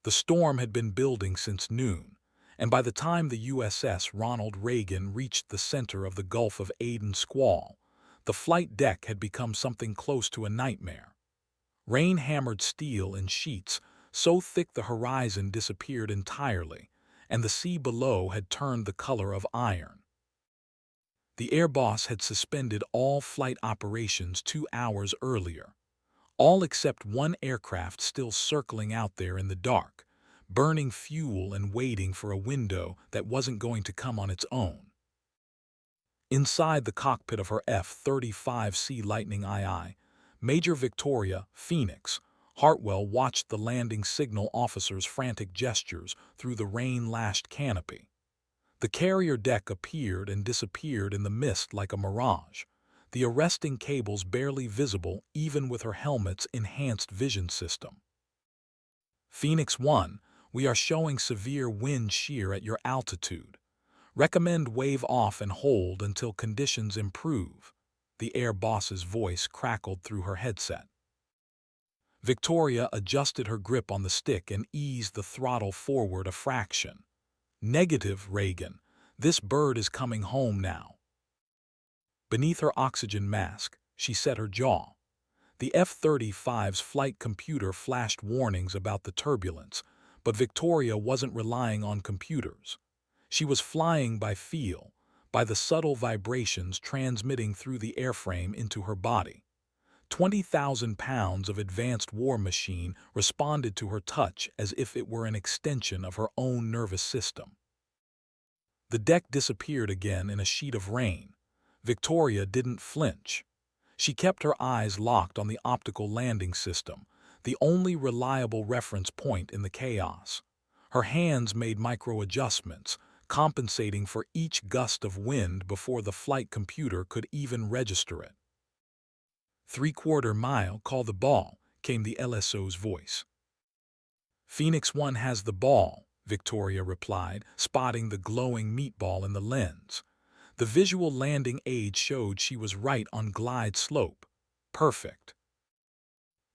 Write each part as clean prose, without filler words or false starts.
The storm had been building since noon, and by the time the USS Ronald Reagan reached the center of the Gulf of Aden squall, the flight deck had become something close to a nightmare. Rain hammered steel in sheets so thick the horizon disappeared entirely, and the sea below had turned the color of iron. The air boss had suspended all flight operations 2 hours earlier, all except one aircraft still circling out there in the dark, burning fuel and waiting for a window that wasn't going to come on its own. Inside the cockpit of her F-35C Lightning II, Major Victoria Phoenix Hartwell watched the landing signal officer's frantic gestures through the rain-lashed canopy. The carrier deck appeared and disappeared in the mist like a mirage, the arresting cables barely visible even with her helmet's enhanced vision system. Phoenix 1, we are showing severe wind shear at your altitude. Recommend wave off and hold until conditions improve. The air boss's voice crackled through her headset. Victoria adjusted her grip on the stick and eased the throttle forward a fraction. Negative, Reagan. This bird is coming home now. Beneath her oxygen mask, she set her jaw. The F-35's flight computer flashed warnings about the turbulence, but Victoria wasn't relying on computers. She was flying by feel, by the subtle vibrations transmitting through the airframe into her body. 20,000 pounds of advanced war machine responded to her touch as if it were an extension of her own nervous system. The deck disappeared again in a sheet of rain. Victoria didn't flinch. She kept her eyes locked on the optical landing system, the only reliable reference point in the chaos. Her hands made micro-adjustments, compensating for each gust of wind before the flight computer could even register it. 3/4 mile, call the ball, came the LSO's voice. Phoenix 1 has the ball, Victoria replied, spotting the glowing meatball in the lens. The visual landing aid showed she was right on glide slope. Perfect.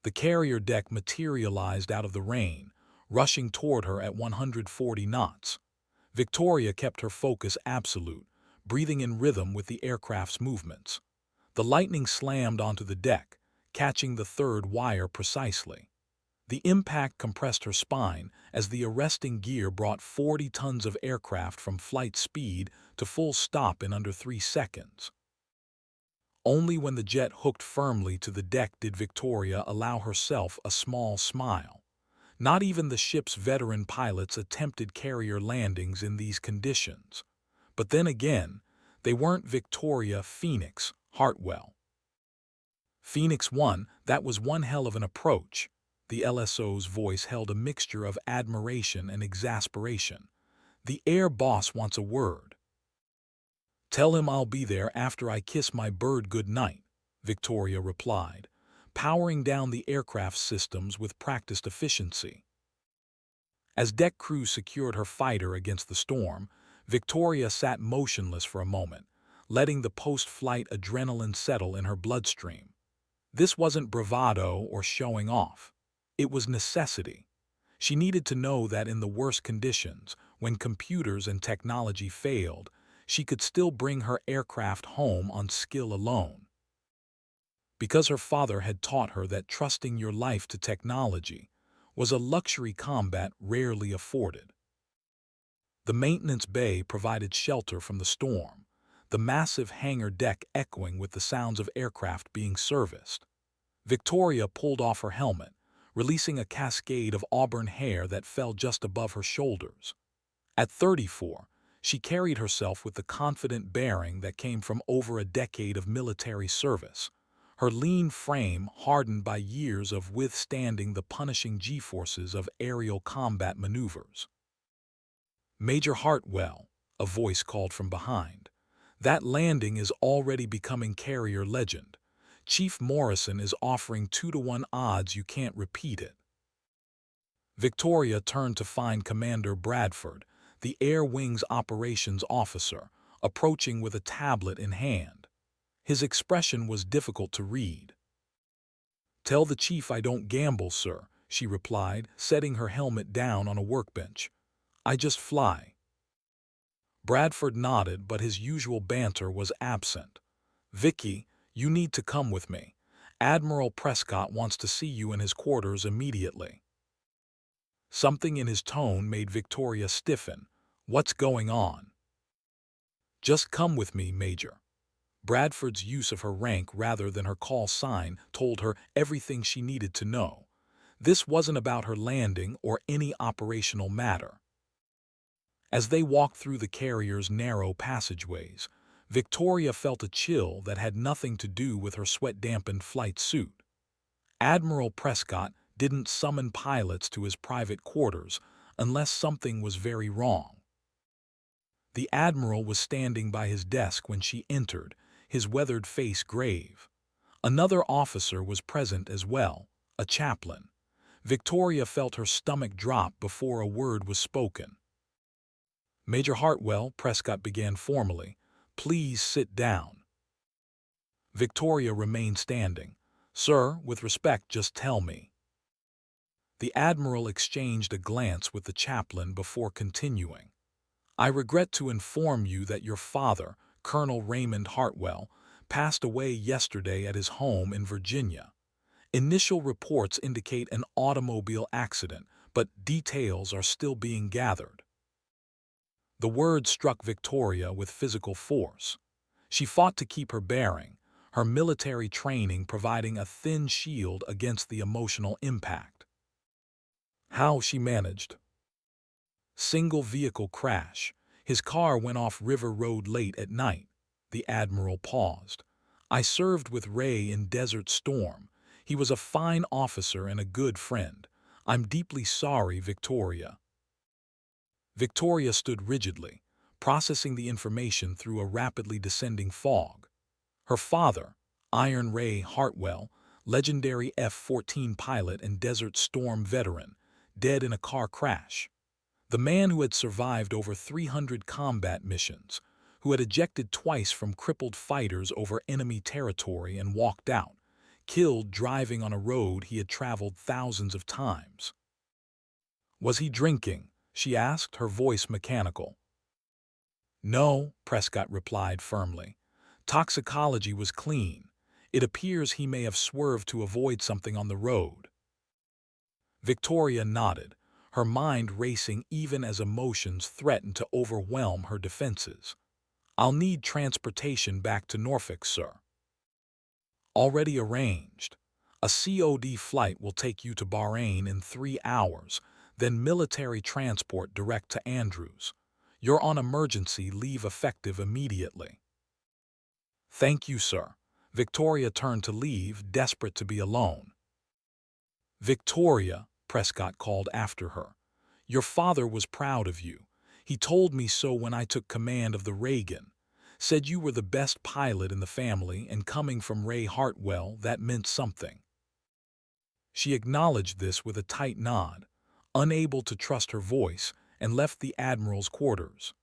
The carrier deck materialized out of the rain, rushing toward her at 140 knots. Victoria kept her focus absolute, breathing in rhythm with the aircraft's movements. The lightning slammed onto the deck, catching the third wire precisely. The impact compressed her spine as the arresting gear brought 40 tons of aircraft from flight speed to full stop in under 3 seconds. Only when the jet hooked firmly to the deck did Victoria allow herself a small smile. Not even the ship's veteran pilots attempted carrier landings in these conditions. But then again, they weren't Victoria Phoenix Hartwell. Phoenix 1, that was one hell of an approach. The LSO's voice held a mixture of admiration and exasperation. The air boss wants a word. Tell him I'll be there after I kiss my bird good night, Victoria replied, powering down the aircraft's systems with practiced efficiency. As deck crew secured her fighter against the storm, Victoria sat motionless for a moment, letting the post-flight adrenaline settle in her bloodstream. This wasn't bravado or showing off. It was necessity. She needed to know that in the worst conditions, when computers and technology failed, she could still bring her aircraft home on skill alone. Because her father had taught her that trusting your life to technology was a luxury combat rarely afforded. The maintenance bay provided shelter from the storm, the massive hangar deck echoing with the sounds of aircraft being serviced. Victoria pulled off her helmet, releasing a cascade of auburn hair that fell just above her shoulders. At 34, she carried herself with the confident bearing that came from over a decade of military service, her lean frame hardened by years of withstanding the punishing G-forces of aerial combat maneuvers. Major Hartwell, a voice called from behind. That landing is already becoming carrier legend. Chief Morrison is offering 2-to-1 odds you can't repeat it. Victoria turned to find Commander Bradford, the Air Wing's operations officer, approaching with a tablet in hand. His expression was difficult to read. Tell the chief I don't gamble, sir. she replied, setting her helmet down on a workbench. I just fly. Bradford nodded, but his usual banter was absent. Vicky, you need to come with me. Admiral Prescott wants to see you in his quarters immediately. Something in his tone made Victoria stiffen. What's going on? Just come with me, Major. Bradford's use of her rank rather than her call sign told her everything she needed to know. This wasn't about her landing or any operational matter. As they walked through the carrier's narrow passageways, Victoria felt a chill that had nothing to do with her sweat-dampened flight suit. Admiral Prescott didn't summon pilots to his private quarters unless something was very wrong. The Admiral was standing by his desk when she entered, his weathered face grave. Another officer was present as well, a chaplain. Victoria felt her stomach drop before a word was spoken. Major Hartwell, Prescott began formally, please sit down. Victoria remained standing. Sir, with respect, just tell me. The Admiral exchanged a glance with the chaplain before continuing. I regret to inform you that your father, Colonel Raymond Hartwell, passed away yesterday at his home in Virginia. Initial reports indicate an automobile accident, but details are still being gathered. The words struck Victoria with physical force. She fought to keep her bearing, her military training providing a thin shield against the emotional impact. How she managed. Single vehicle crash. His car went off River Road late at night. The Admiral paused. I served with Ray in Desert Storm. He was a fine officer and a good friend. I'm deeply sorry, Victoria. Victoria stood rigidly, processing the information through a rapidly descending fog. Her father, Iron Ray Hartwell, legendary F-14 pilot and Desert Storm veteran, dead in a car crash. The man who had survived over 300 combat missions, who had ejected twice from crippled fighters over enemy territory and walked out, killed driving on a road he had traveled thousands of times. Was he drinking? She asked, her voice mechanical. No, Prescott replied firmly. Toxicology was clean. It appears he may have swerved to avoid something on the road. Victoria nodded, her mind racing even as emotions threatened to overwhelm her defenses. I'll need transportation back to Norfolk, sir. Already arranged. A COD flight will take you to Bahrain in 3 hours, then military transport direct to Andrews. You're on emergency leave effective immediately. Thank you, sir. Victoria turned to leave, desperate to be alone. Victoria, Prescott called after her. Your father was proud of you. He told me so when I took command of the Reagan. Said you were the best pilot in the family, and coming from Ray Hartwell, that meant something. She acknowledged this with a tight nod, unable to trust her voice, and left the Admiral's quarters.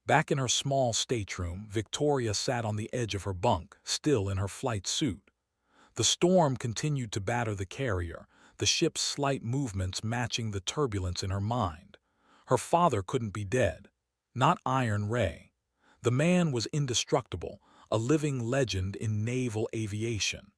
Back in her small stateroom, Victoria sat on the edge of her bunk, still in her flight suit. The storm continued to batter the carrier, the ship's slight movements matching the turbulence in her mind. Her father couldn't be dead. Not Iron Ray. The man was indestructible, a living legend in naval aviation.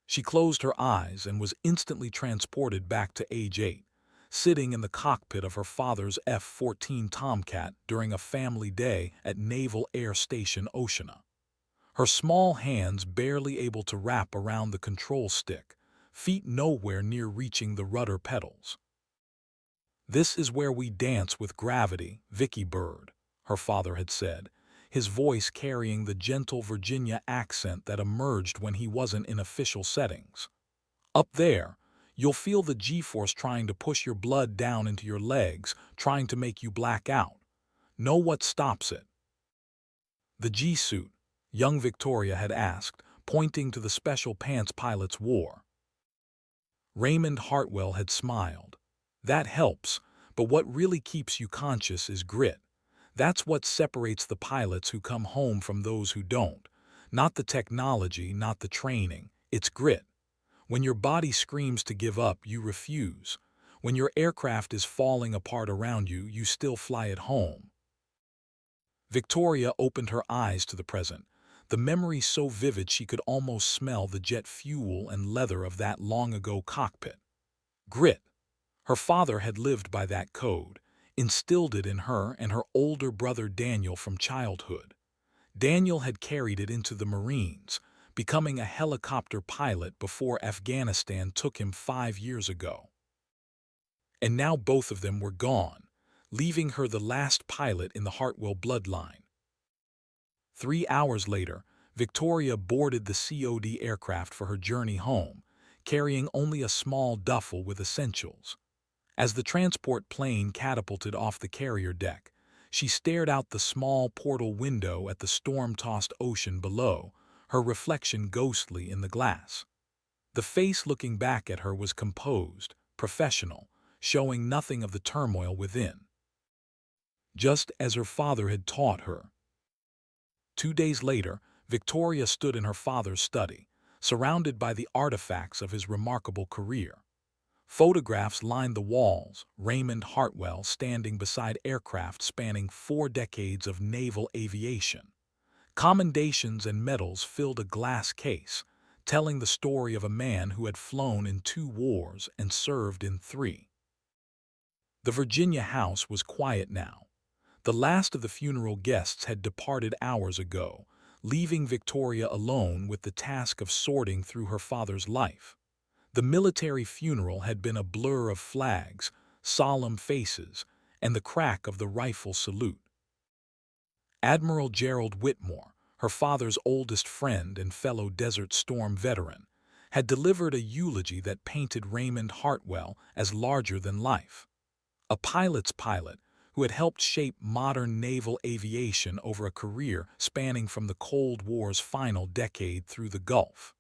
She closed her eyes and was instantly transported back to age 8, sitting in the cockpit of her father's F-14 Tomcat during a family day at Naval Air Station Oceana. Her small hands barely able to wrap around the control stick, feet nowhere near reaching the rudder pedals. This is where we dance with gravity, Vicky Bird, her father had said, his voice carrying the gentle Virginia accent that emerged when he wasn't in official settings. Up there, you'll feel the G-force trying to push your blood down into your legs, trying to make you black out. Know what stops it? The G-suit, young Victoria had asked, pointing to the special pants pilots wore. Raymond Hartwell had smiled. That helps, but what really keeps you conscious is grit. That's what separates the pilots who come home from those who don't. Not the technology, not the training, it's grit. When your body screams to give up, you refuse. When your aircraft is falling apart around you, you still fly it home. Victoria opened her eyes to the present, the memory so vivid she could almost smell the jet fuel and leather of that long-ago cockpit. Grit. Her father had lived by that code, instilled it in her and her older brother Daniel from childhood. Daniel had carried it into the Marines, becoming a helicopter pilot before Afghanistan took him 5 years ago. And now both of them were gone, leaving her the last pilot in the Hartwell bloodline. 3 hours later, Victoria boarded the COD aircraft for her journey home, carrying only a small duffel with essentials. As the transport plane catapulted off the carrier deck, she stared out the small portal window at the storm-tossed ocean below, her reflection ghostly in the glass. The face looking back at her was composed, professional, showing nothing of the turmoil within. Just as her father had taught her. 2 days later, Victoria stood in her father's study, surrounded by the artifacts of his remarkable career. Photographs lined the walls, Raymond Hartwell standing beside aircraft spanning 4 decades of naval aviation. Commendations and medals filled a glass case, telling the story of a man who had flown in 2 wars and served in 3. The Virginia house was quiet now. The last of the funeral guests had departed hours ago, leaving Victoria alone with the task of sorting through her father's life. The military funeral had been a blur of flags, solemn faces, and the crack of the rifle salute. Admiral Gerald Whitmore, her father's oldest friend and fellow Desert Storm veteran, had delivered a eulogy that painted Raymond Hartwell as larger than life. A pilot's pilot who had helped shape modern naval aviation over a career spanning from the Cold War's final decade through the Gulf.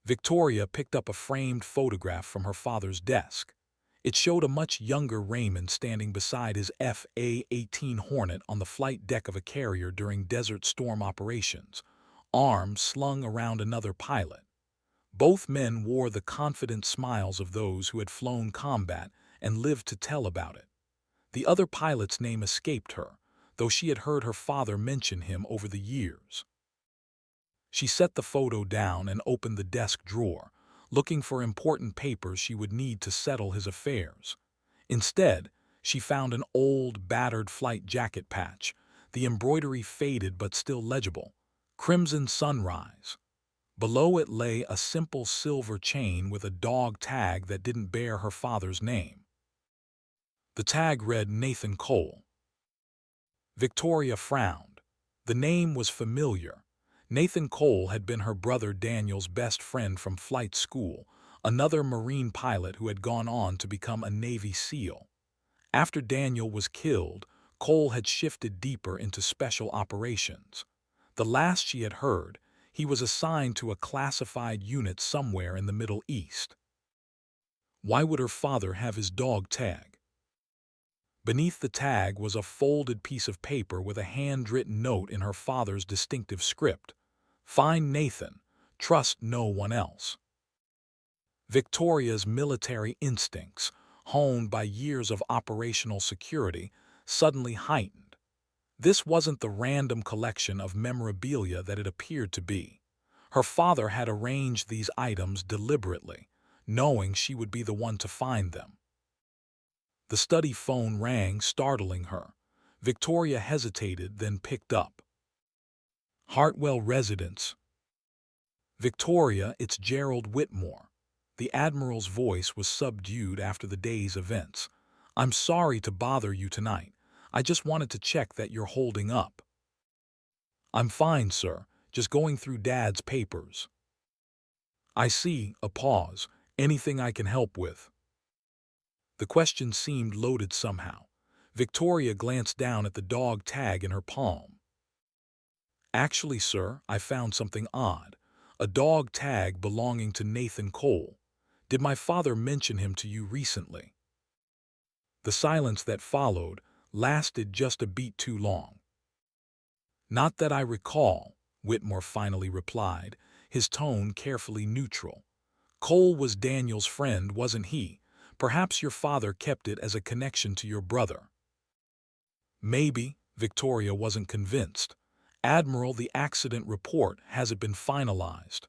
Victoria picked up a framed photograph from her father's desk. It showed a much younger Raymond standing beside his FA-18 Hornet on the flight deck of a carrier during Desert Storm operations, arms slung around another pilot. Both men wore the confident smiles of those who had flown combat and lived to tell about it. The other pilot's name escaped her, though she had heard her father mention him over the years. She set the photo down and opened the desk drawer, looking for important papers she would need to settle his affairs. Instead, she found an old, battered flight jacket patch, the embroidery faded but still legible. Crimson Sunrise. Below it lay a simple silver chain with a dog tag that didn't bear her father's name. The tag read Nathan Cole. Victoria frowned. The name was familiar. Nathan Cole had been her brother Daniel's best friend from flight school, another Marine pilot who had gone on to become a Navy SEAL. After Daniel was killed, Cole had shifted deeper into special operations. The last she had heard, he was assigned to a classified unit somewhere in the Middle East. Why would her father have his dog tag? Beneath the tag was a folded piece of paper with a handwritten note in her father's distinctive script. Find Nathan. Trust no one else. Victoria's military instincts, honed by years of operational security, suddenly heightened. This wasn't the random collection of memorabilia that it appeared to be. Her father had arranged these items deliberately, knowing she would be the one to find them. The study phone rang, startling her. Victoria hesitated, then picked up. Hartwell Residence. Victoria, it's Gerald Whitmore. The Admiral's voice was subdued after the day's events. I'm sorry to bother you tonight. I just wanted to check that you're holding up. I'm fine, sir. Just going through Dad's papers. I see. A pause. Anything I can help with? The question seemed loaded somehow. Victoria glanced down at the dog tag in her palm. Actually, sir, I found something odd. A dog tag belonging to Nathan Cole. Did my father mention him to you recently? The silence that followed lasted just a beat too long. Not that I recall, Whitmore finally replied, his tone carefully neutral. Cole was Daniel's friend, wasn't he? Perhaps your father kept it as a connection to your brother. Maybe. Victoria wasn't convinced. Admiral, the accident report, has it been finalized?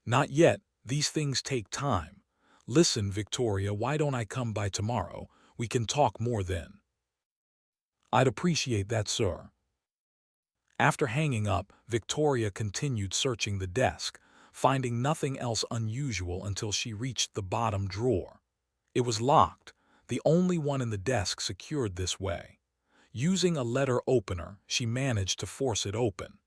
Not yet. These things take time. Listen, Victoria, why don't I come by tomorrow? We can talk more then. I'd appreciate that, sir. After hanging up, Victoria continued searching the desk, finding nothing else unusual until she reached the bottom drawer. It was locked, the only one in the desk secured this way. Using a letter opener, she managed to force it open.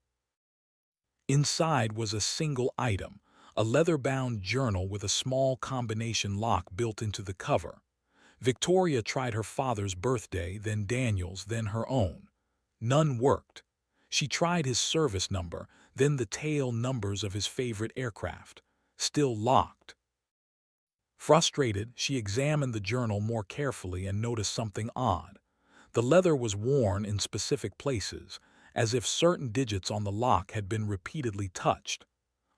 Inside was a single item, a leather-bound journal with a small combination lock built into the cover. Victoria tried her father's birthday, then Daniel's, then her own. None worked. She tried his service number, then the tail numbers of his favorite aircraft. Still locked. Frustrated, she examined the journal more carefully and noticed something odd. The leather was worn in specific places, as if certain digits on the lock had been repeatedly touched.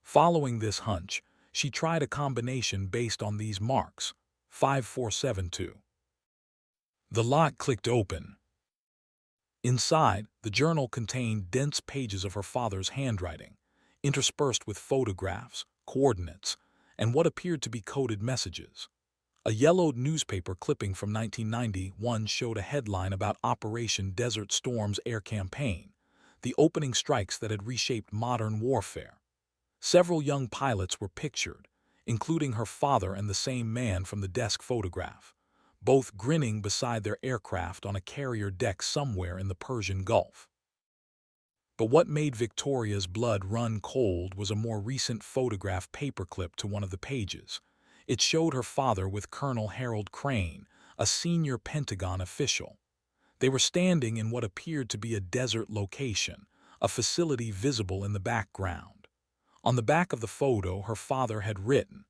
Following this hunch, she tried a combination based on these marks. 5472. The lock clicked open. Inside, the journal contained dense pages of her father's handwriting, interspersed with photographs, coordinates, and what appeared to be coded messages. A yellowed newspaper clipping from 1991 showed a headline about Operation Desert Storm's air campaign, the opening strikes that had reshaped modern warfare. Several young pilots were pictured, including her father and the same man from the desk photograph, both grinning beside their aircraft on a carrier deck somewhere in the Persian Gulf. But what made Victoria's blood run cold was a more recent photograph paperclip to one of the pages. It showed her father with Colonel Harold Crane, a senior Pentagon official. They were standing in what appeared to be a desert location, a facility visible in the background. On the back of the photo, her father had written,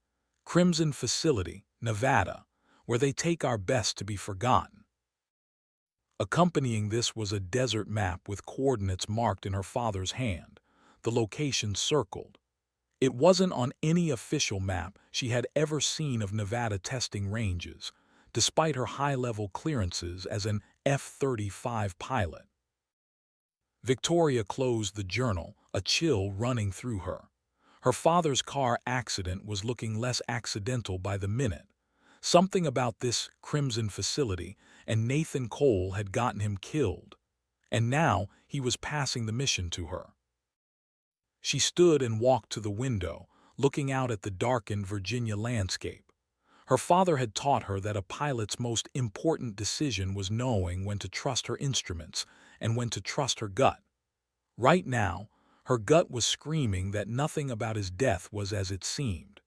"Crimson Facility, Nevada, where they take our best to be forgotten." Accompanying this was a desert map with coordinates marked in her father's hand, the location circled. It wasn't on any official map she had ever seen of Nevada testing ranges, despite her high-level clearances as an F-35 pilot. Victoria closed the journal, a chill running through her. Her father's car accident was looking less accidental by the minute. Something about this Crimson Facility and Nathan Cole had gotten him killed, and now he was passing the mission to her. She stood and walked to the window, looking out at the darkened Virginia landscape. Her father had taught her that a pilot's most important decision was knowing when to trust her instruments and when to trust her gut. Right now, her gut was screaming that nothing about his death was as it seemed.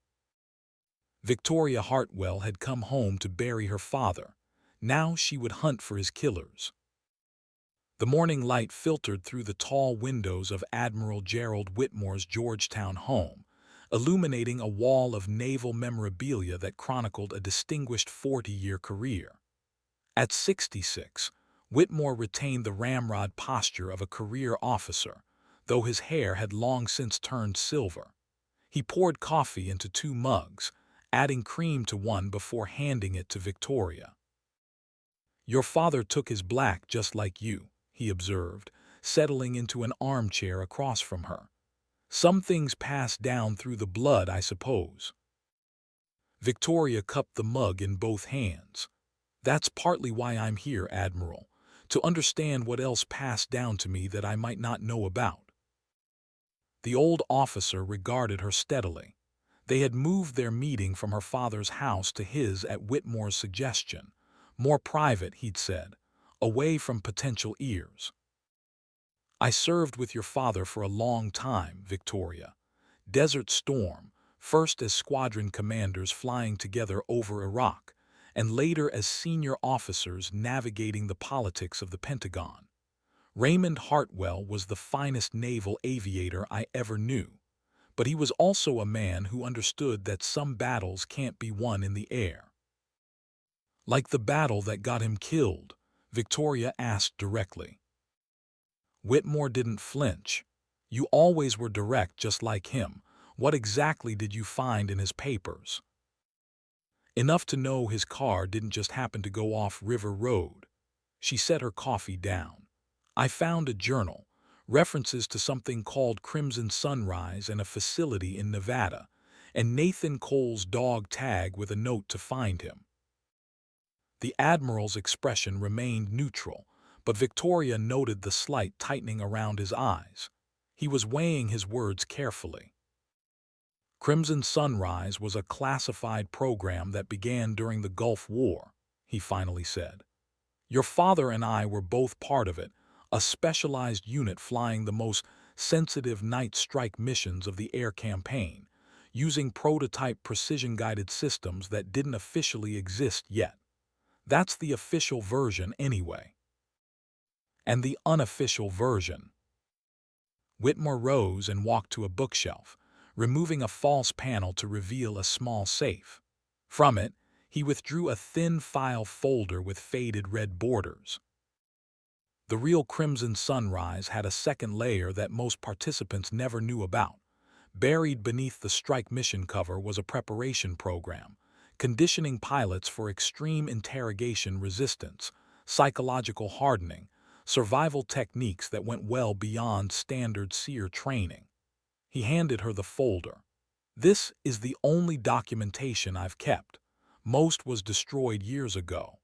Victoria Hartwell had come home to bury her father. Now she would hunt for his killers. The morning light filtered through the tall windows of Admiral Gerald Whitmore's Georgetown home, illuminating a wall of naval memorabilia that chronicled a distinguished 40-year career. At 66, Whitmore retained the ramrod posture of a career officer, though his hair had long since turned silver. He poured coffee into 2 mugs, adding cream to one before handing it to Victoria. "Your father took his black just like you," he observed, settling into an armchair across from her. "Some things pass down through the blood, I suppose." Victoria cupped the mug in both hands. "That's partly why I'm here, Admiral, to understand what else passed down to me that I might not know about." The old officer regarded her steadily. They had moved their meeting from her father's house to his at Whitmore's suggestion. More private, he'd said, away from potential ears. "I served with your father for a long time, Victoria. Desert Storm, first as squadron commanders flying together over Iraq, and later as senior officers navigating the politics of the Pentagon. Raymond Hartwell was the finest naval aviator I ever knew, but he was also a man who understood that some battles can't be won in the air." "Like the battle that got him killed?" Victoria asked directly. Whitmore didn't flinch. "You always were direct just like him. What exactly did you find in his papers? Enough to know his car didn't just happen to go off River Road. She set her coffee down. I found a journal, references to something called Crimson Sunrise and a facility in Nevada, and Nathan Cole's dog tag with a note to find him. The Admiral's expression remained neutral, but Victoria noted the slight tightening around his eyes. He was weighing his words carefully. Crimson Sunrise was a classified program that began during the Gulf War, he finally said. Your father and I were both part of it, a specialized unit flying the most sensitive night strike missions of the air campaign, using prototype precision-guided systems that didn't officially exist yet. That's the official version anyway. And the unofficial version. Whitmore rose and walked to a bookshelf, removing a false panel to reveal a small safe. From it, he withdrew a thin file folder with faded red borders. The real Crimson Sunrise had a second layer that most participants never knew about. Buried beneath the strike mission cover was a preparation program, conditioning pilots for extreme interrogation resistance, psychological hardening, survival techniques that went well beyond standard SEER training. He handed her the folder. This is the only documentation I've kept. Most was destroyed years ago.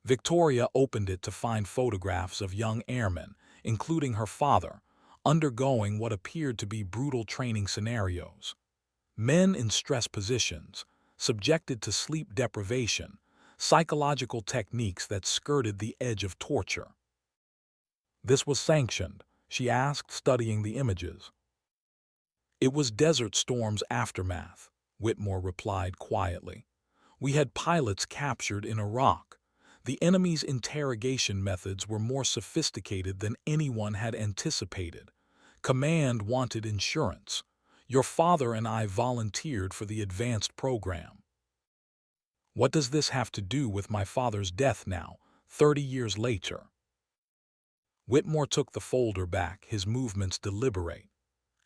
Victoria opened it to find photographs of young airmen, including her father, undergoing what appeared to be brutal training scenarios. Men in stress positions, subjected to sleep deprivation, psychological techniques that skirted the edge of torture. This was sanctioned, she asked, studying the images. It was Desert Storm's aftermath, Whitmore replied quietly. We had pilots captured in Iraq. The enemy's interrogation methods were more sophisticated than anyone had anticipated. Command wanted insurance. Your father and I volunteered for the advanced program. What does this have to do with my father's death now, 30 years later? Whitmore took the folder back, his movements deliberate.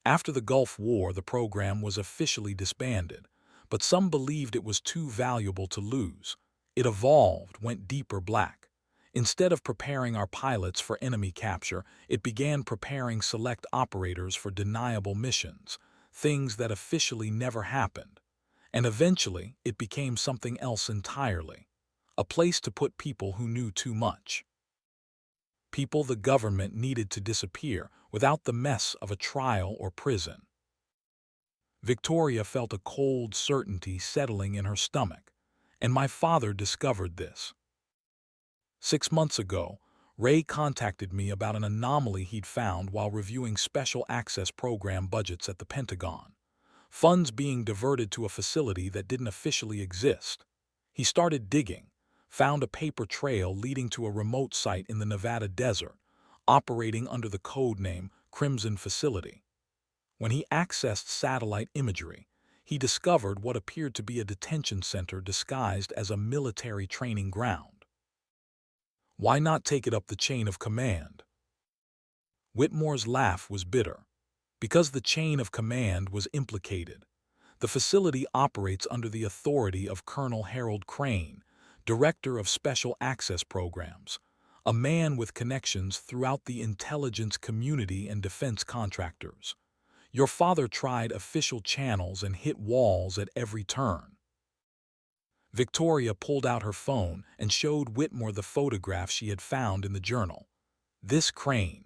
After the Gulf War, the program was officially disbanded, but some believed it was too valuable to lose. It evolved, went deeper black. Instead of preparing our pilots for enemy capture, it began preparing select operators for deniable missions, things that officially never happened. And eventually, it became something else entirely. A place to put people who knew too much. People the government needed to disappear without the mess of a trial or prison. Victoria felt a cold certainty settling in her stomach, and my father discovered this. 6 months ago, Ray contacted me about an anomaly he'd found while reviewing special access program budgets at the Pentagon. Funds being diverted to a facility that didn't officially exist. He started digging, found a paper trail leading to a remote site in the Nevada desert, operating under the code name Crimson Facility. When he accessed satellite imagery, he discovered what appeared to be a detention center disguised as a military training ground. Why not take it up the chain of command? Whitmore's laugh was bitter. Because the chain of command was implicated. The facility operates under the authority of Colonel Harold Crane, Director of Special Access Programs, a man with connections throughout the intelligence community and defense contractors. Your father tried official channels and hit walls at every turn. Victoria pulled out her phone and showed Whitmore the photograph she had found in the journal. This Crane.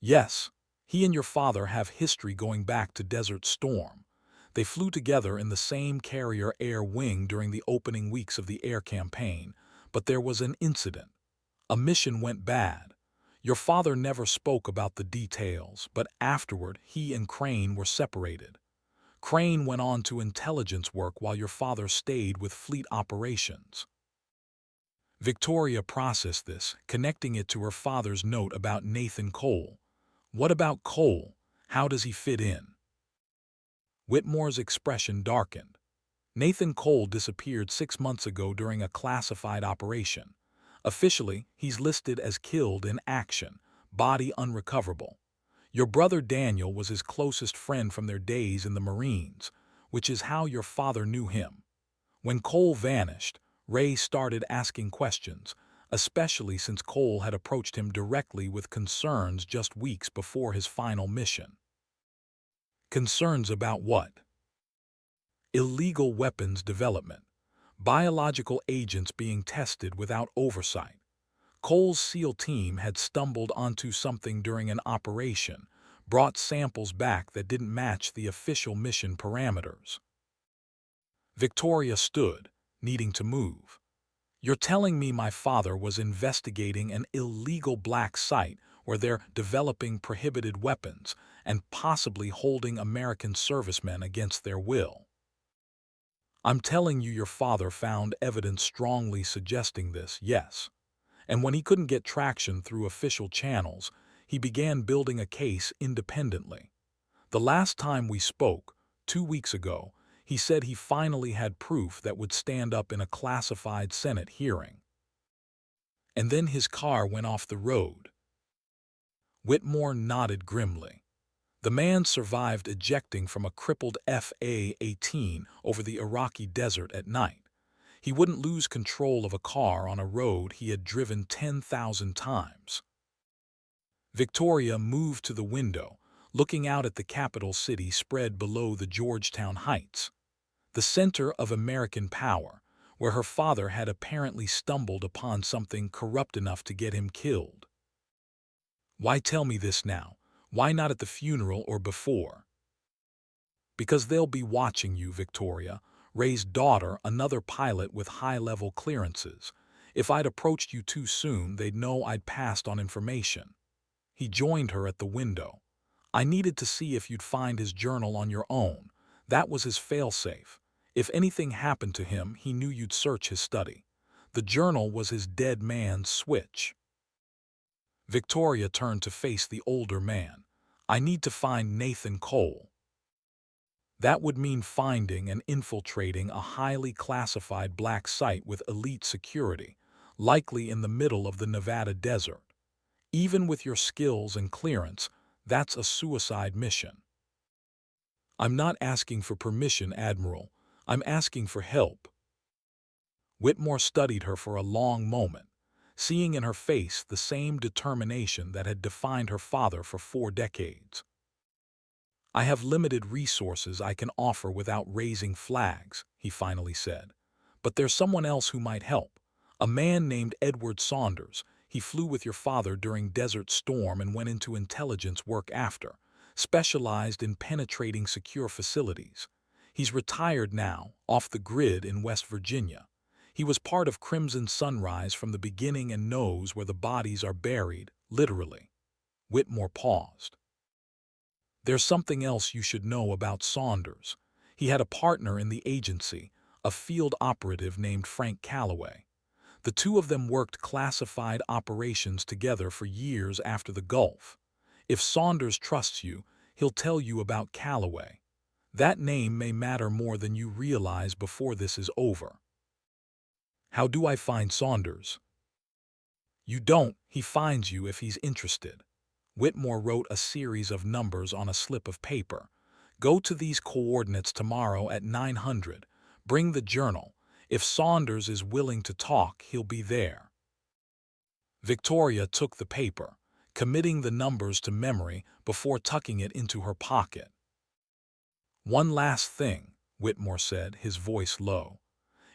Yes, he and your father have history going back to Desert Storm. They flew together in the same carrier air wing during the opening weeks of the air campaign, but there was an incident. A mission went bad. Your father never spoke about the details, but afterward he and Crane were separated. Crane went on to intelligence work while your father stayed with fleet operations. Victoria processed this, connecting it to her father's note about Nathan Cole. What about Cole? How does he fit in? Whitmore's expression darkened. Nathan Cole disappeared 6 months ago during a classified operation. Officially, he's listed as killed in action, body unrecoverable. Your brother Daniel was his closest friend from their days in the Marines, which is how your father knew him. When Cole vanished, Ray started asking questions, especially since Cole had approached him directly with concerns just weeks before his final mission. Concerns about what? Illegal weapons development, biological agents being tested without oversight. Cole's SEAL team had stumbled onto something during an operation, brought samples back that didn't match the official mission parameters. Victoria stood, needing to move. You're telling me my father was investigating an illegal black site where they're developing prohibited weapons and possibly holding American servicemen against their will? I'm telling you your father found evidence strongly suggesting this, yes. And when he couldn't get traction through official channels, he began building a case independently. The last time we spoke, 2 weeks ago, he said he finally had proof that would stand up in a classified Senate hearing. And then his car went off the road. Whitmore nodded grimly. The man survived ejecting from a crippled FA-18 over the Iraqi desert at night. He wouldn't lose control of a car on a road he had driven 10,000 times. Victoria moved to the window, looking out at the capital city spread below the Georgetown Heights, the center of American power, where her father had apparently stumbled upon something corrupt enough to get him killed. Why tell me this now? Why not at the funeral or before? Because they'll be watching you, Victoria. Ray's daughter, another pilot with high-level clearances. If I'd approached you too soon, they'd know I'd passed on information. He joined her at the window. I needed to see if you'd find his journal on your own. That was his fail-safe. If anything happened to him, he knew you'd search his study. The journal was his dead man's switch. Victoria turned to face the older man. I need to find Nathan Cole. That would mean finding and infiltrating a highly classified black site with elite security, likely in the middle of the Nevada desert. Even with your skills and clearance, that's a suicide mission. I'm not asking for permission, Admiral. I'm asking for help. Whitmore studied her for a long moment, seeing in her face the same determination that had defined her father for 4 decades. I have limited resources I can offer without raising flags, he finally said. But there's someone else who might help. A man named Edward Saunders. He flew with your father during Desert Storm and went into intelligence work after, specialized in penetrating secure facilities. He's retired now, off the grid in West Virginia. He was part of Crimson Sunrise from the beginning and knows where the bodies are buried, literally. Whitmore paused. There's something else you should know about Saunders. He had a partner in the agency, a field operative named Frank Calloway. The two of them worked classified operations together for years after the Gulf. If Saunders trusts you, he'll tell you about Calloway. That name may matter more than you realize before this is over. How do I find Saunders? You don't. He finds you if he's interested. Whitmore wrote a series of numbers on a slip of paper. Go to these coordinates tomorrow at 900. Bring the journal. If Saunders is willing to talk, he'll be there. Victoria took the paper, committing the numbers to memory before tucking it into her pocket. One last thing, Whitmore said, his voice low.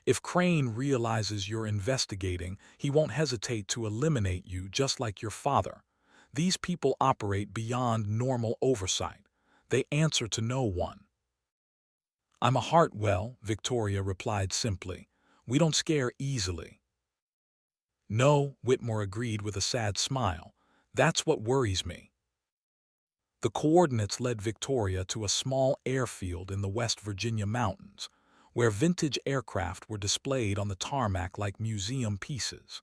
If Crane realizes you're investigating, he won't hesitate to eliminate you just like your father. These people operate beyond normal oversight. They answer to no one. I'm a Hartwell, Victoria replied simply. We don't scare easily. No, Whitmore agreed with a sad smile. That's what worries me. The coordinates led Victoria to a small airfield in the West Virginia mountains, where vintage aircraft were displayed on the tarmac like museum pieces.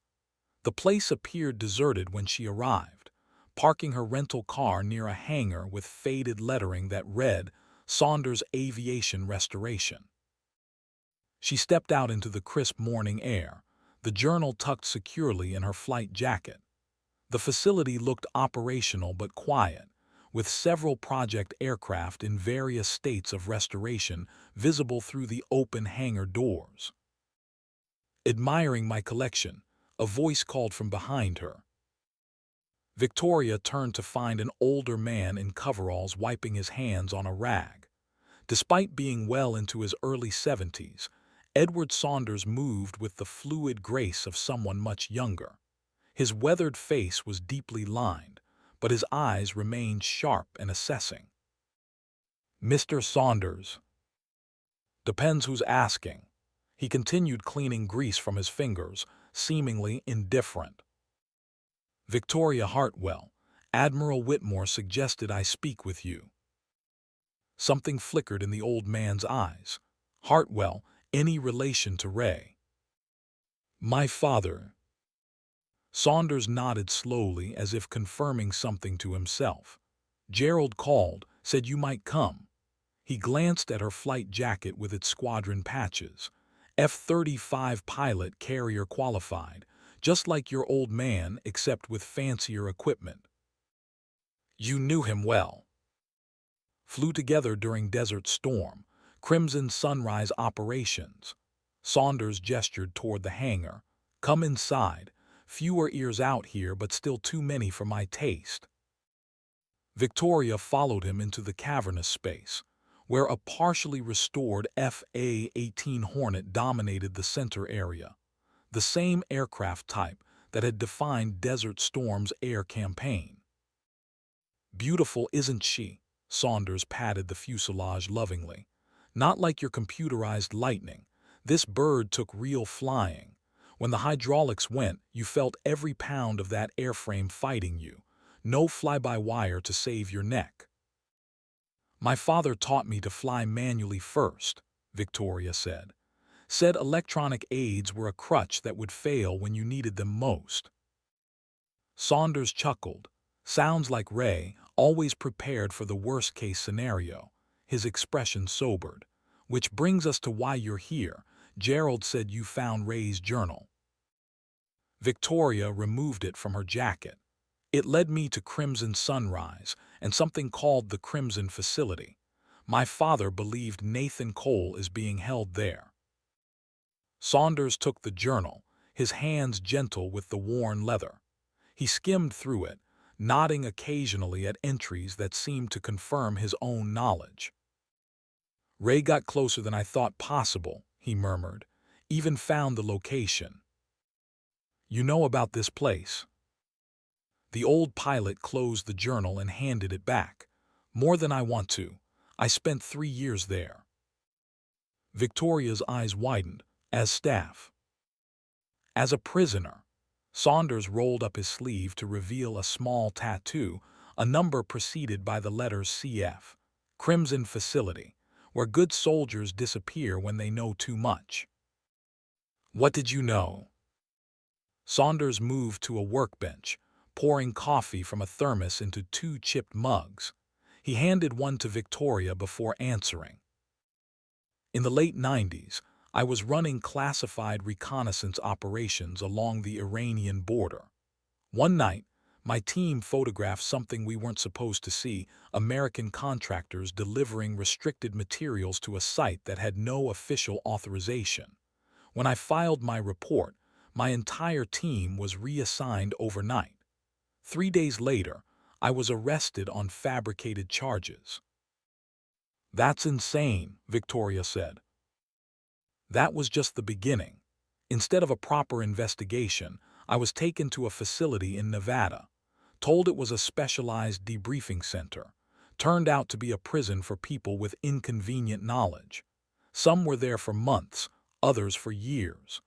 The place appeared deserted when she arrived, parking her rental car near a hangar with faded lettering that read, Saunders Aviation Restoration. She stepped out into the crisp morning air, the journal tucked securely in her flight jacket. The facility looked operational but quiet, with several project aircraft in various states of restoration visible through the open hangar doors. Admiring my collection, a voice called from behind her. Victoria turned to find an older man in coveralls wiping his hands on a rag. Despite being well into his early 70s, Edward Saunders moved with the fluid grace of someone much younger. His weathered face was deeply lined, but his eyes remained sharp and assessing. "Mr. Saunders." "Depends who's asking." He continued cleaning grease from his fingers, seemingly indifferent. "Victoria Hartwell, Admiral Whitmore suggested I speak with you." Something flickered in the old man's eyes. "Hartwell, any relation to Ray?" "My father." Saunders nodded slowly as if confirming something to himself. "Gerald called, said you might come." He glanced at her flight jacket with its squadron patches. "F-35 pilot, carrier qualified, just like your old man except with fancier equipment." "You knew him well." "Flew together during Desert Storm, Crimson Sunrise operations." Saunders gestured toward the hangar. "Come inside. Fewer ears out here, but still too many for my taste." Victoria followed him into the cavernous space, where a partially restored F/A-18 Hornet dominated the center area, the same aircraft type that had defined Desert Storm's air campaign. "Beautiful, isn't she?" Saunders patted the fuselage lovingly. "Not like your computerized Lightning. This bird took real flying. When the hydraulics went, you felt every pound of that airframe fighting you. No fly-by-wire to save your neck." "My father taught me to fly manually first," Victoria said. "Said electronic aids were a crutch that would fail when you needed them most." Saunders chuckled. "Sounds like Ray, always prepared for the worst-case scenario." His expression sobered. "Which brings us to why you're here. Gerald said you found Ray's journal." Victoria removed it from her jacket. "It led me to Crimson Sunrise and something called the Crimson Facility. My father believed Nathan Cole is being held there." Saunders took the journal, his hands gentle with the worn leather. He skimmed through it, nodding occasionally at entries that seemed to confirm his own knowledge. "Ray got closer than I thought possible," he murmured. "Even found the location." "You know about this place?" The old pilot closed the journal and handed it back. "More than I want to. I spent 3 years there." Victoria's eyes widened. "As staff?" "As a prisoner." Saunders rolled up his sleeve to reveal a small tattoo, a number preceded by the letters CF. Crimson Facility, where good soldiers disappear when they know too much. "What did you know?" Saunders moved to a workbench, pouring coffee from a thermos into 2 chipped mugs. He handed one to Victoria before answering. "In the late 90s, I was running classified reconnaissance operations along the Iranian border. One night, my team photographed something we weren't supposed to see: American contractors delivering restricted materials to a site that had no official authorization. When I filed my report, my entire team was reassigned overnight. 3 days later, I was arrested on fabricated charges." "That's insane," Victoria said. "That was just the beginning. Instead of a proper investigation, I was taken to a facility in Nevada, told it was a specialized debriefing center. Turned out to be a prison for people with inconvenient knowledge. Some were there for months, others for years.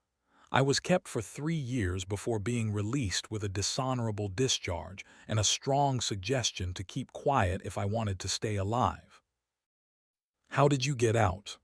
I was kept for 3 years before being released with a dishonorable discharge and a strong suggestion to keep quiet if I wanted to stay alive." "How did you get out?"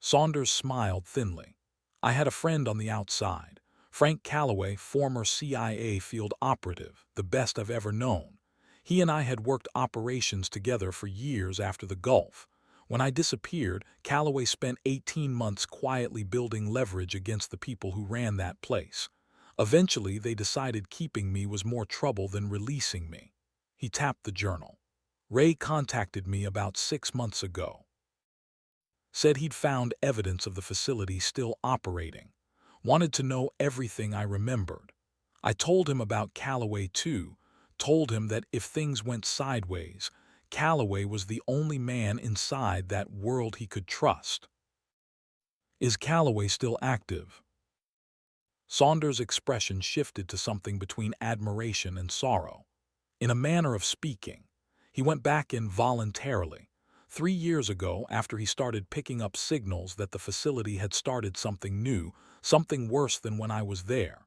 Saunders smiled thinly. "I had a friend on the outside. Frank Calloway, former CIA field operative, the best I've ever known. He and I had worked operations together for years after the Gulf. When I disappeared, Calloway spent 18 months quietly building leverage against the people who ran that place. Eventually, they decided keeping me was more trouble than releasing me." He tapped the journal. Ray contacted me about 6 months ago. Said he'd found evidence of the facility still operating. Wanted to know everything I remembered. I told him about Calloway too. Told him that if things went sideways, Calloway was the only man inside that world he could trust. Is Calloway still active? Saunders' expression shifted to something between admiration and sorrow. In a manner of speaking, he went back in voluntarily. 3 years ago, after he started picking up signals that the facility had started something new, something worse than when I was there.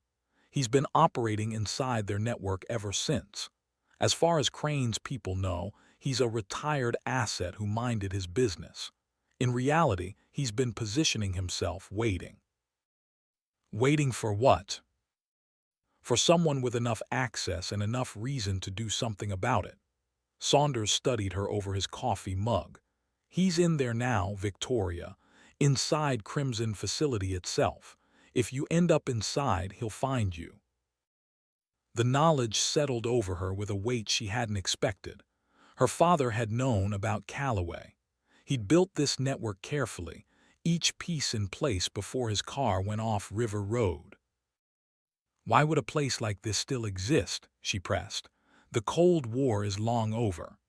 He's been operating inside their network ever since. As far as Crane's people know, he's a retired asset who minded his business. In reality, he's been positioning himself, waiting. Waiting for what? For someone with enough access and enough reason to do something about it. Saunders studied her over his coffee mug. He's in there now, Victoria, inside Crimson facility itself. If you end up inside, he'll find you. The knowledge settled over her with a weight she hadn't expected. Her father had known about Calloway. He'd built this network carefully, each piece in place before his car went off River Road. Why would a place like this still exist? She pressed. The Cold War is long over.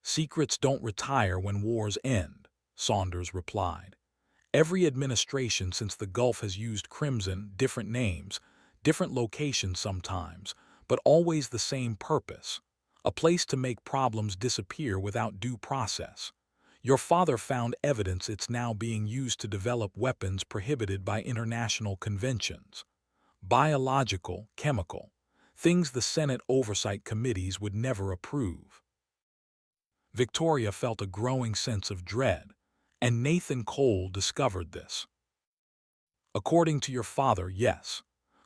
Secrets don't retire when wars end, Saunders replied. Every administration since the Gulf has used Crimson, different names, different locations sometimes, but always the same purpose. A place to make problems disappear without due process. Your father found evidence it's now being used to develop weapons prohibited by international conventions. Biological, chemical, things the Senate oversight committees would never approve. Victoria felt a growing sense of dread, and Nathan Cole discovered this. According to your father, yes.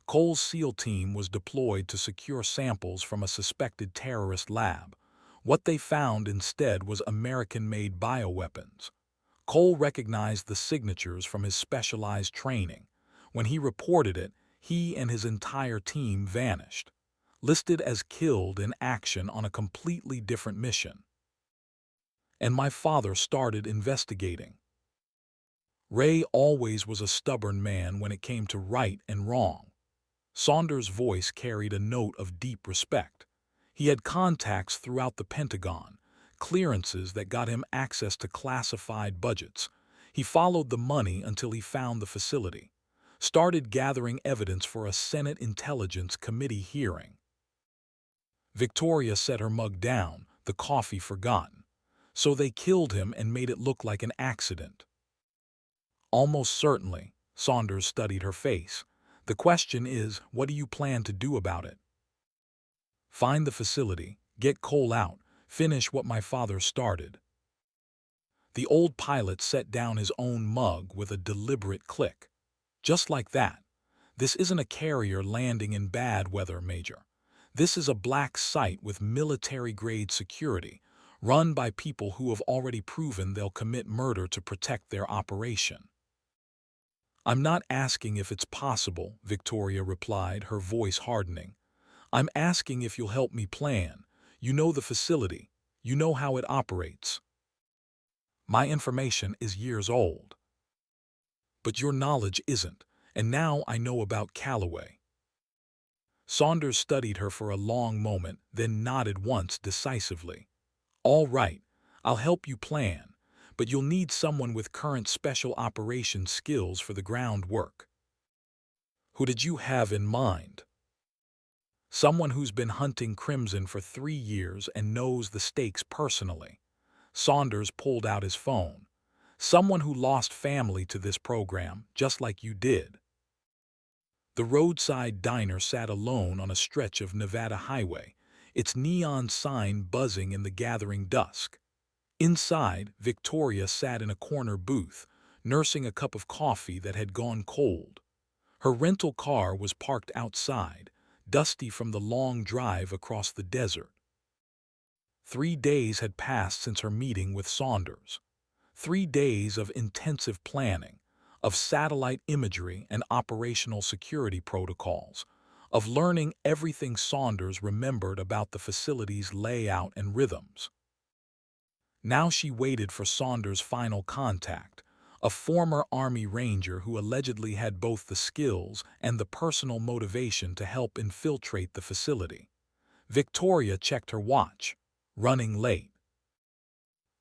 Cole's SEAL team was deployed to secure samples from a suspected terrorist lab. What they found instead was American-made bioweapons. Cole recognized the signatures from his specialized training. When he reported it, he and his entire team vanished, listed as killed in action on a completely different mission. And my father started investigating. Ray always was a stubborn man when it came to right and wrong. Saunders' voice carried a note of deep respect. He had contacts throughout the Pentagon, clearances that got him access to classified budgets. He followed the money until he found the facility, started gathering evidence for a Senate Intelligence Committee hearing. Victoria set her mug down, the coffee forgotten. So they killed him and made it look like an accident. Almost certainly, Saunders studied her face. The question is, what do you plan to do about it? Find the facility, get Cole out, finish what my father started. The old pilot set down his own mug with a deliberate click. Just like that. This isn't a carrier landing in bad weather, Major. This is a black site with military-grade security, run by people who have already proven they'll commit murder to protect their operation. I'm not asking if it's possible, Victoria replied, her voice hardening. I'm asking if you'll help me plan. You know the facility. You know how it operates. My information is years old. But your knowledge isn't, and now I know about Calloway. Saunders studied her for a long moment, then nodded once decisively. All right, I'll help you plan, but you'll need someone with current special operations skills for the groundwork. Who did you have in mind? Someone who's been hunting Crimson for 3 years and knows the stakes personally. Saunders pulled out his phone. Someone who lost family to this program, just like you did. The roadside diner sat alone on a stretch of Nevada highway, its neon sign buzzing in the gathering dusk. Inside, Victoria sat in a corner booth, nursing a cup of coffee that had gone cold. Her rental car was parked outside, dusty from the long drive across the desert. 3 days had passed since her meeting with Saunders. 3 days of intensive planning, of satellite imagery and operational security protocols, of learning everything Saunders remembered about the facility's layout and rhythms. Now she waited for Saunders' final contact, a former Army Ranger who allegedly had both the skills and the personal motivation to help infiltrate the facility. Victoria checked her watch, running late.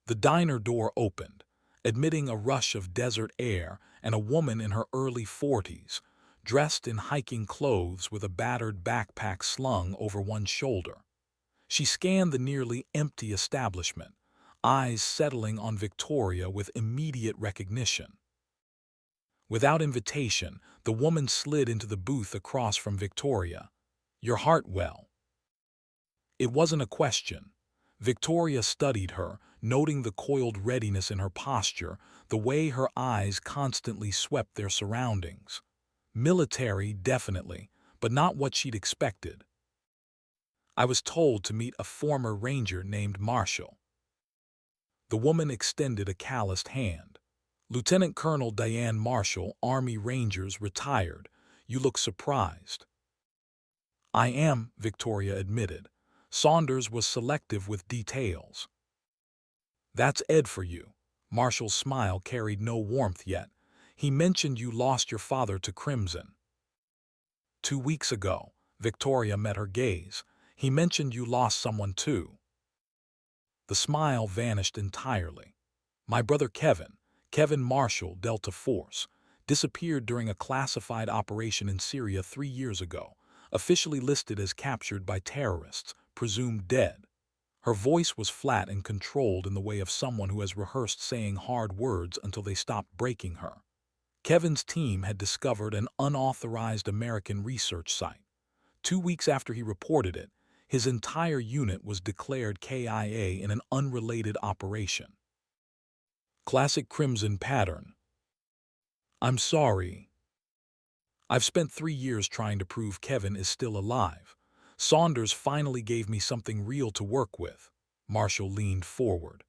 The diner door opened, admitting a rush of desert air and a woman in her early 40s, dressed in hiking clothes with a battered backpack slung over one shoulder. She scanned the nearly empty establishment, eyes settling on Victoria with immediate recognition. Without invitation, the woman slid into the booth across from Victoria. "You're Hartwell." It wasn't a question. Victoria studied her, noting the coiled readiness in her posture, the way her eyes constantly swept their surroundings. Military, definitely, but not what she'd expected. "I was told to meet a former ranger named Marshall." The woman extended a calloused hand. "Lieutenant Colonel Diane Marshall, Army Rangers, retired. You look surprised." "I am," Victoria admitted. Saunders was selective with details. "That's Ed for you." Marshall's smile carried no warmth yet. "He mentioned you lost your father to Crimson." 2 weeks ago." Victoria met her gaze. "He mentioned you lost someone too." The smile vanished entirely. "My brother Kevin Marshall, Delta Force, disappeared during a classified operation in Syria 3 years ago, officially listed as captured by terrorists, presumed dead." Her voice was flat and controlled in the way of someone who has rehearsed saying hard words until they stopped breaking her. Kevin's team had discovered an unauthorized American research site. 2 weeks after he reported it, his entire unit was declared KIA in an unrelated operation. Classic Crimson pattern. "I'm sorry. I've spent 3 years trying to prove Kevin is still alive. Saunders finally gave me something real to work with." Marshall leaned forward.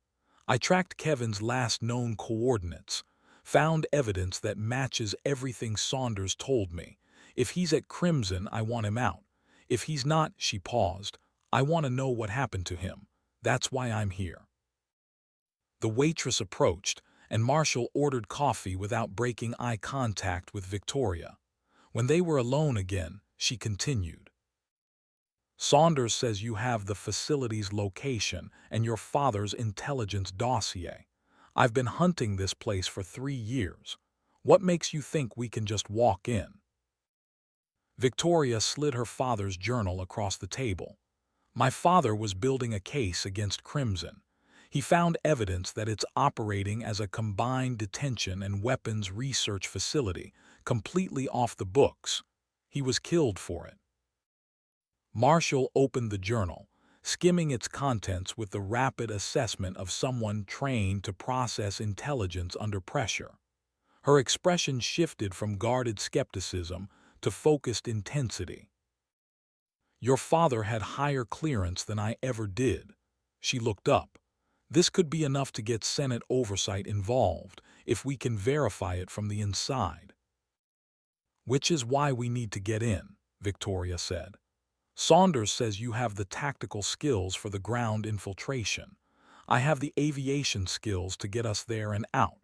"I tracked Kevin's last known coordinates, found evidence that matches everything Saunders told me. If he's at Crimson, I want him out. If he's not," she paused, "I want to know what happened to him. That's why I'm here." The waitress approached, and Marshall ordered coffee without breaking eye contact with Victoria. When they were alone again, she continued. "Saunders says you have the facility's location and your father's intelligence dossier. I've been hunting this place for 3 years. What makes you think we can just walk in?" Victoria slid her father's journal across the table. "My father was building a case against Crimson. He found evidence that it's operating as a combined detention and weapons research facility, completely off the books. He was killed for it." Marshall opened the journal, skimming its contents with the rapid assessment of someone trained to process intelligence under pressure. Her expression shifted from guarded skepticism to focused intensity. "Your father had higher clearance than I ever did." She looked up. "This could be enough to get Senate oversight involved if we can verify it from the inside." "Which is why we need to get in," Victoria said. "Saunders says you have the tactical skills for the ground infiltration. I have the aviation skills to get us there and out.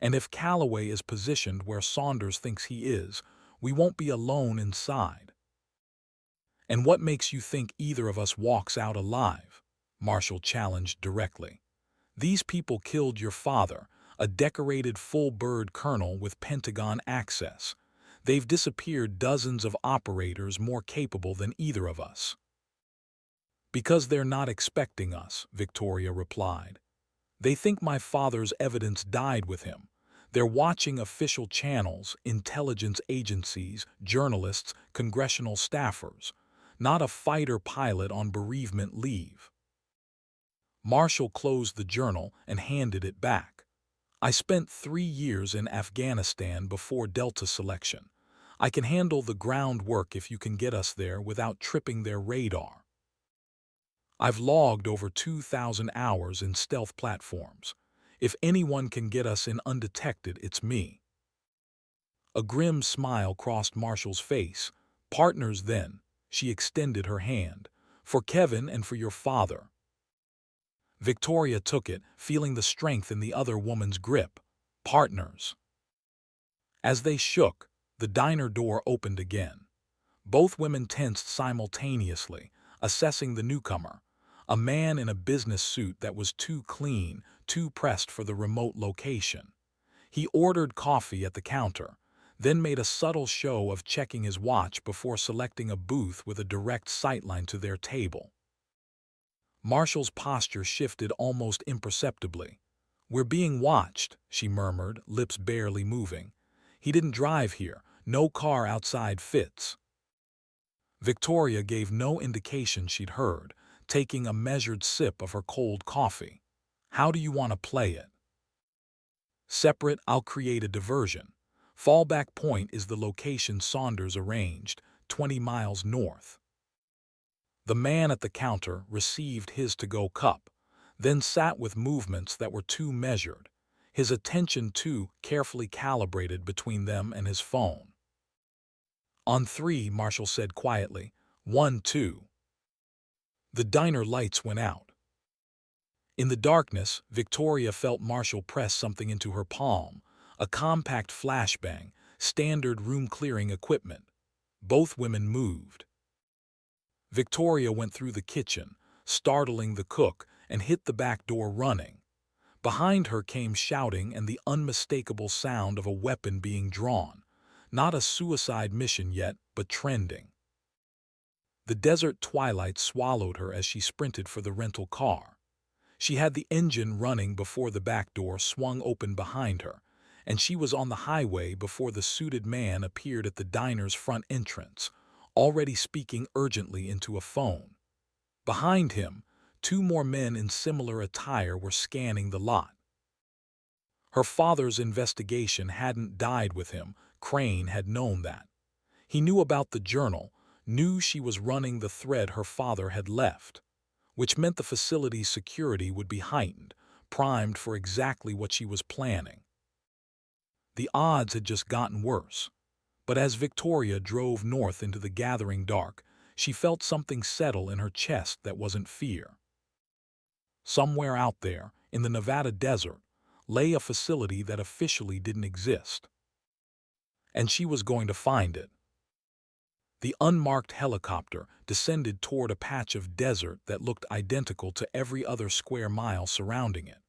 And if Calloway is positioned where Saunders thinks he is, we won't be alone inside." "And what makes you think either of us walks out alive?" Marshall challenged directly. "These people killed your father, a decorated full-bird colonel with Pentagon access. They've disappeared dozens of operators more capable than either of us." "Because they're not expecting us," Victoria replied. "They think my father's evidence died with him. They're watching official channels, intelligence agencies, journalists, congressional staffers, not a fighter pilot on bereavement leave." Marshall closed the journal and handed it back. "I spent 3 years in Afghanistan before Delta selection. I can handle the groundwork if you can get us there without tripping their radar. I've logged over 2,000 hours in stealth platforms. If anyone can get us in undetected, it's me." A grim smile crossed Marshall's face, Partners then, she extended her hand. For Kevin and for your father. Victoria took it, feeling the strength in the other woman's grip. Partners. As they shook, the diner door opened again. Both women tensed simultaneously, assessing the newcomer, a man in a business suit that was too clean, too pressed for the remote location. He ordered coffee at the counter, then made a subtle show of checking his watch before selecting a booth with a direct sightline to their table. Marshall's posture shifted almost imperceptibly. "We're being watched," she murmured, lips barely moving. "He didn't drive here. No car outside fits." Victoria gave no indication she'd heard, taking a measured sip of her cold coffee. "How do you want to play it?" "Separate, I'll create a diversion. Fallback point is the location Saunders arranged, 20 miles north." The man at the counter received his to-go cup, then sat with movements that were too measured, his attention too carefully calibrated between them and his phone. "On three," Marshall said quietly. 1, 2. The diner lights went out. In the darkness, Victoria felt Marshall press something into her palm, a compact flashbang, standard room-clearing equipment. Both women moved. Victoria went through the kitchen, startling the cook, and hit the back door running. Behind her came shouting and the unmistakable sound of a weapon being drawn. Not a suicide mission yet, but trending. The desert twilight swallowed her as she sprinted for the rental car. She had the engine running before the back door swung open behind her, and she was on the highway before the suited man appeared at the diner's front entrance, already speaking urgently into a phone. Behind him, 2 more men in similar attire were scanning the lot. Her father's investigation hadn't died with him. Crane had known that. He knew about the journal, knew she was running the thread her father had left, which meant the facility's security would be heightened, primed for exactly what she was planning. The odds had just gotten worse, but as Victoria drove north into the gathering dark, she felt something settle in her chest that wasn't fear. Somewhere out there, in the Nevada desert, lay a facility that officially didn't exist. And she was going to find it. The unmarked helicopter descended toward a patch of desert that looked identical to every other square mile surrounding it.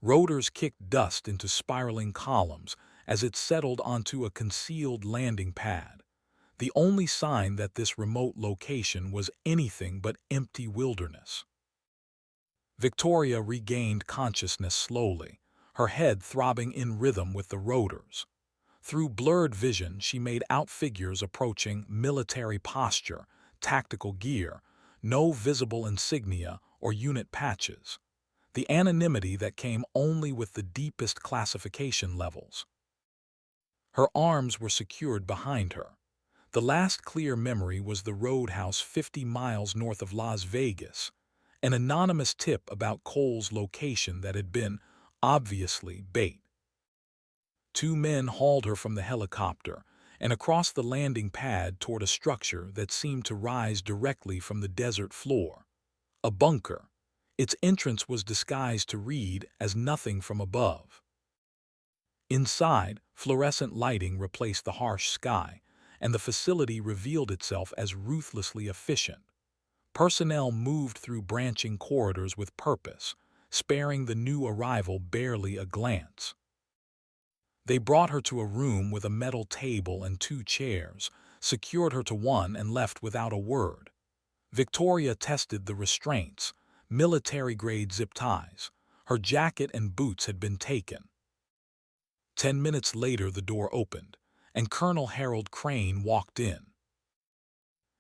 Rotors kicked dust into spiraling columns as it settled onto a concealed landing pad, the only sign that this remote location was anything but empty wilderness. Victoria regained consciousness slowly, her head throbbing in rhythm with the rotors. Through blurred vision, she made out figures approaching, military posture, tactical gear, no visible insignia or unit patches. The anonymity that came only with the deepest classification levels. Her arms were secured behind her. The last clear memory was the roadhouse 50 miles north of Las Vegas, an anonymous tip about Cole's location that had been, obviously, bait. 2 men hauled her from the helicopter and across the landing pad toward a structure that seemed to rise directly from the desert floor. A bunker. Its entrance was disguised to read as nothing from above. Inside, fluorescent lighting replaced the harsh sky, and the facility revealed itself as ruthlessly efficient. Personnel moved through branching corridors with purpose, sparing the new arrival barely a glance. They brought her to a room with a metal table and 2 chairs, secured her to one and left without a word. Victoria tested the restraints, military-grade zip ties. Her jacket and boots had been taken. 10 minutes later the door opened, and Colonel Harold Crane walked in.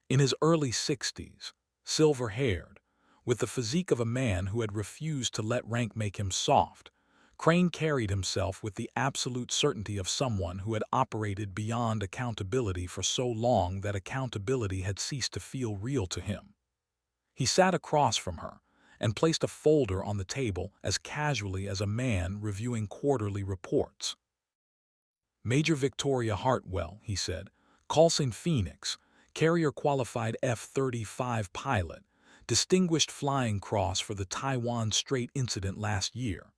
In his early 60s, silver-haired, with the physique of a man who had refused to let rank make him soft, Crane carried himself with the absolute certainty of someone who had operated beyond accountability for so long that accountability had ceased to feel real to him. He sat across from her and placed a folder on the table as casually as a man reviewing quarterly reports. "Major Victoria Hartwell," he said, "Coulson Phoenix, carrier-qualified F-35 pilot, Distinguished Flying Cross for the Taiwan Strait incident last year.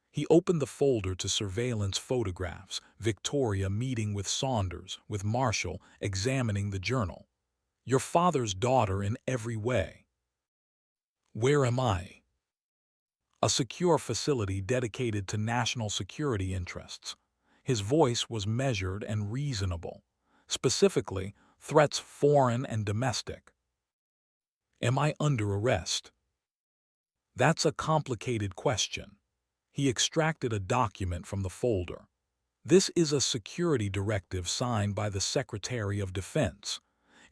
He opened the folder to surveillance photographs, Victoria meeting with Saunders, with Marshall examining the journal. Your father's daughter in every way. Where am I? A secure facility dedicated to national security interests. His voice was measured and reasonable. Specifically, threats foreign and domestic. Am I under arrest? That's a complicated question. He extracted a document from the folder. This is a security directive signed by the Secretary of Defense.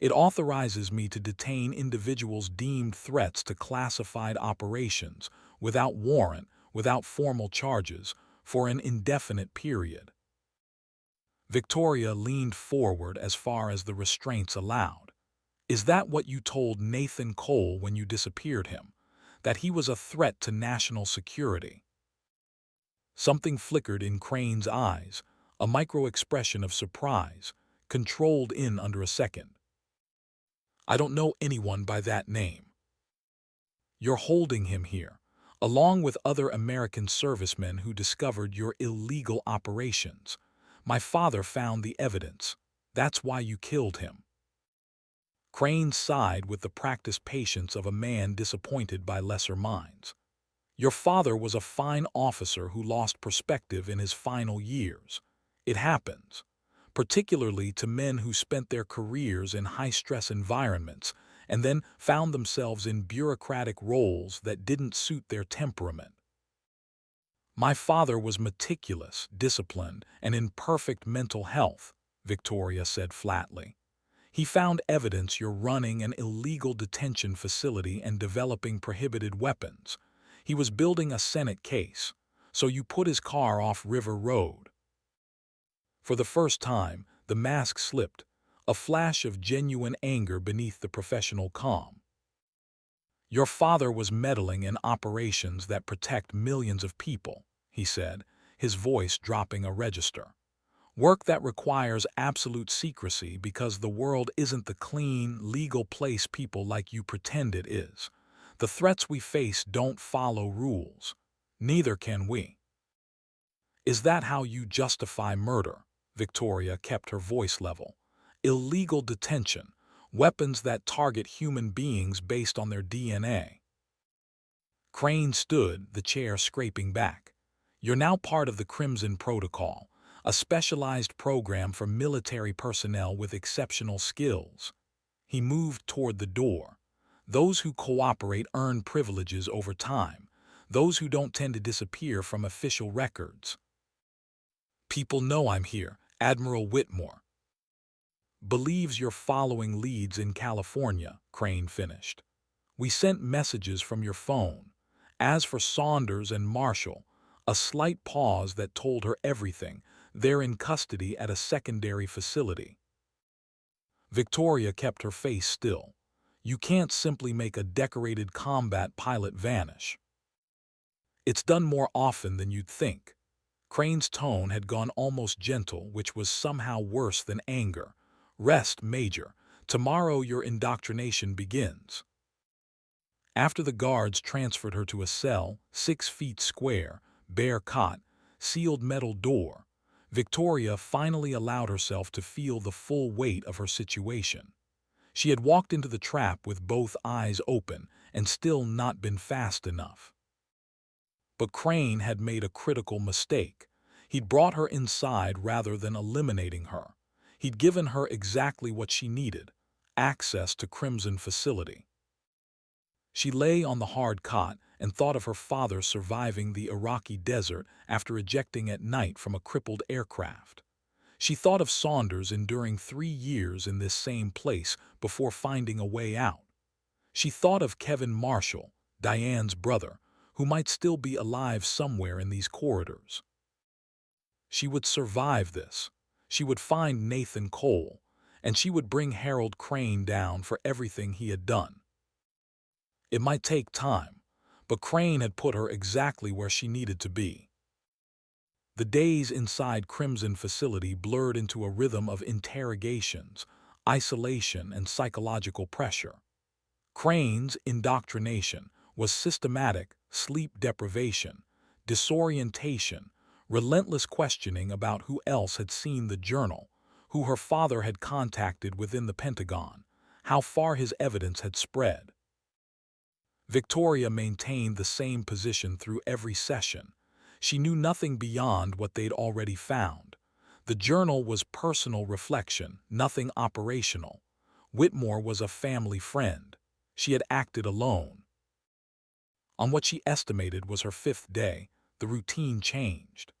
It authorizes me to detain individuals deemed threats to classified operations, without warrant, without formal charges, for an indefinite period. Victoria leaned forward as far as the restraints allowed. Is that what you told Nathan Cole when you disappeared him? That he was a threat to national security? Something flickered in Crane's eyes, a micro-expression of surprise, controlled in under a second. I don't know anyone by that name. You're holding him here, along with other American servicemen who discovered your illegal operations. My father found the evidence. That's why you killed him. Crane sighed with the practiced patience of a man disappointed by lesser minds. Your father was a fine officer who lost perspective in his final years. It happens, particularly to men who spent their careers in high-stress environments and then found themselves in bureaucratic roles that didn't suit their temperament. My father was meticulous, disciplined, and in perfect mental health, Victoria said flatly. He found evidence you're running an illegal detention facility and developing prohibited weapons. He was building a Senate case, so you put his car off River Road. For the first time, the mask slipped, a flash of genuine anger beneath the professional calm. Your father was meddling in operations that protect millions of people, he said, his voice dropping a register. Work that requires absolute secrecy because the world isn't the clean, legal place people like you pretend it is. The threats we face don't follow rules. Neither can we. Is that how you justify murder? Victoria kept her voice level. Illegal detention, weapons that target human beings based on their DNA. Crane stood, the chair scraping back. You're now part of the Crimson Protocol, a specialized program for military personnel with exceptional skills. He moved toward the door. Those who cooperate earn privileges over time. Those who don't tend to disappear from official records. People know I'm here, Admiral Whitmore. Believes you're following leads in California, Crane finished. We sent messages from your phone. As for Saunders and Marshall, a slight pause that told her everything. They're in custody at a secondary facility. Victoria kept her face still. You can't simply make a decorated combat pilot vanish. It's done more often than you'd think. Crane's tone had gone almost gentle, which was somehow worse than anger. Rest, Major. Tomorrow your indoctrination begins. After the guards transferred her to a cell, 6 feet square, bare cot, sealed metal door, Victoria finally allowed herself to feel the full weight of her situation. She had walked into the trap with both eyes open and still not been fast enough. But Crane had made a critical mistake. He'd brought her inside rather than eliminating her. He'd given her exactly what she needed, access to Crimson facility. She lay on the hard cot and thought of her father surviving the Iraqi desert after ejecting at night from a crippled aircraft. She thought of Saunders enduring 3 years in this same place before finding a way out. She thought of Kevin Marshall, Diane's brother, who might still be alive somewhere in these corridors. She would survive this. She would find Nathan Cole, and she would bring Harold Crane down for everything he had done. It might take time, but Crane had put her exactly where she needed to be. The days inside Crimson facility blurred into a rhythm of interrogations, isolation, and psychological pressure. Crane's indoctrination was systematic sleep deprivation, disorientation, relentless questioning about who else had seen the journal, who her father had contacted within the Pentagon, how far his evidence had spread. Victoria maintained the same position through every session. She knew nothing beyond what they'd already found. The journal was personal reflection, nothing operational. Whitmore was a family friend. She had acted alone. On what she estimated was her fifth day, the routine changed.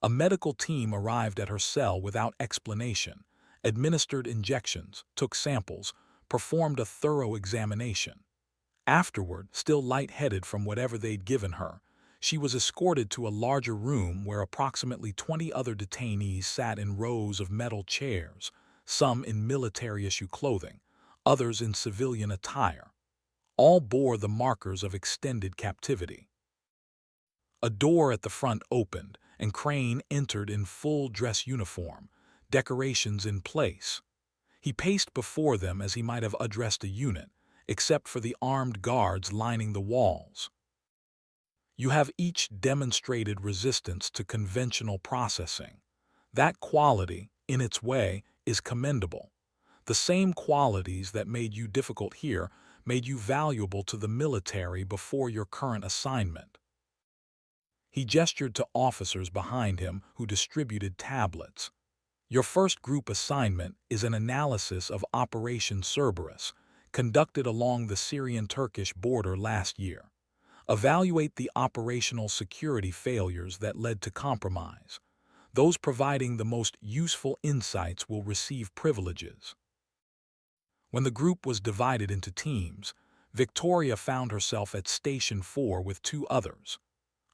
A medical team arrived at her cell without explanation, administered injections, took samples, performed a thorough examination. Afterward, still lightheaded from whatever they'd given her, she was escorted to a larger room where approximately 20 other detainees sat in rows of metal chairs, some in military-issue clothing, others in civilian attire. All bore the markers of extended captivity. A door at the front opened, and Crane entered in full dress uniform, decorations in place. He paced before them as he might have addressed a unit, except for the armed guards lining the walls. You have each demonstrated resistance to conventional processing. That quality, in its way, is commendable. The same qualities that made you difficult here made you valuable to the military before your current assignment. He gestured to officers behind him who distributed tablets. Your first group assignment is an analysis of Operation Cerberus, conducted along the Syrian-Turkish border last year. Evaluate the operational security failures that led to compromise. Those providing the most useful insights will receive privileges. When the group was divided into teams, Victoria found herself at Station 4 with two others.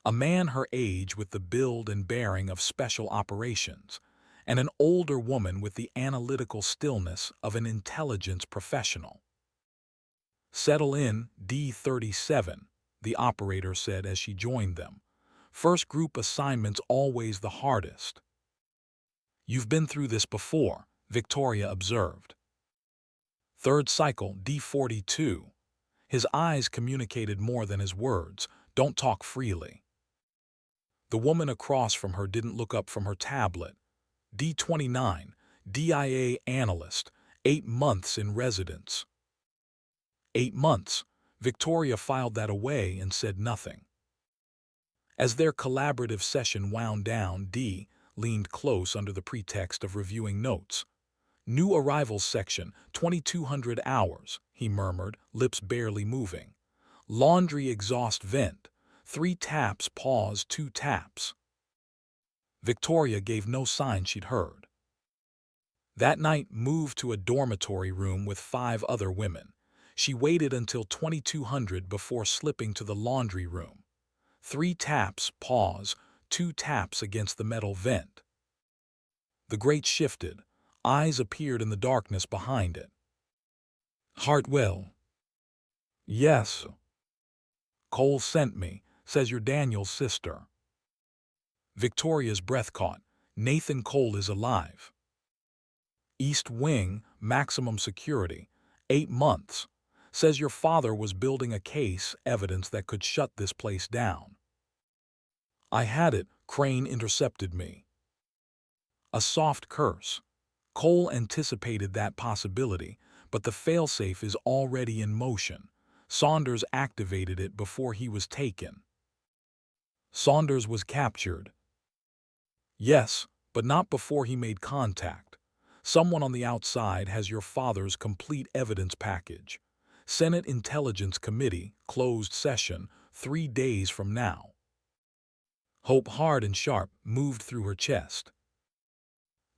A man her age with the build and bearing of special operations, and an older woman with the analytical stillness of an intelligence professional. "Settle in, D-37, the operator said as she joined them. "First group assignment's always the hardest." "You've been through this before," Victoria observed. "Third cycle, D-42. His eyes communicated more than his words. "Don't talk freely." The woman across from her didn't look up from her tablet. D-29, DIA analyst, 8 months in residence. 8 months. Victoria filed that away and said nothing. As their collaborative session wound down, D leaned close under the pretext of reviewing notes. "New arrivals section, 2200 hours, he murmured, lips barely moving. "Laundry exhaust vent. 3 taps, pause, 2 taps." Victoria gave no sign she'd heard. That night moved to a dormitory room with 5 other women. She waited until 2200 before slipping to the laundry room. 3 taps, pause, 2 taps against the metal vent. The grate shifted. Eyes appeared in the darkness behind it. "Hartwell." "Yes." "Cole sent me. Says you're Daniel's sister." Victoria's breath caught. "Nathan Cole is alive." "East Wing, maximum security. 8 months. Says your father was building a case, evidence that could shut this place down." "I had it," Crane intercepted me. A soft curse. Cole anticipated that possibility, but the failsafe is already in motion. Saunders activated it before he was taken. "Saunders was captured." "Yes, but not before he made contact. Someone on the outside has your father's complete evidence package. Senate Intelligence Committee, closed session, 3 days from now." Hope, hard and sharp, moved through her chest.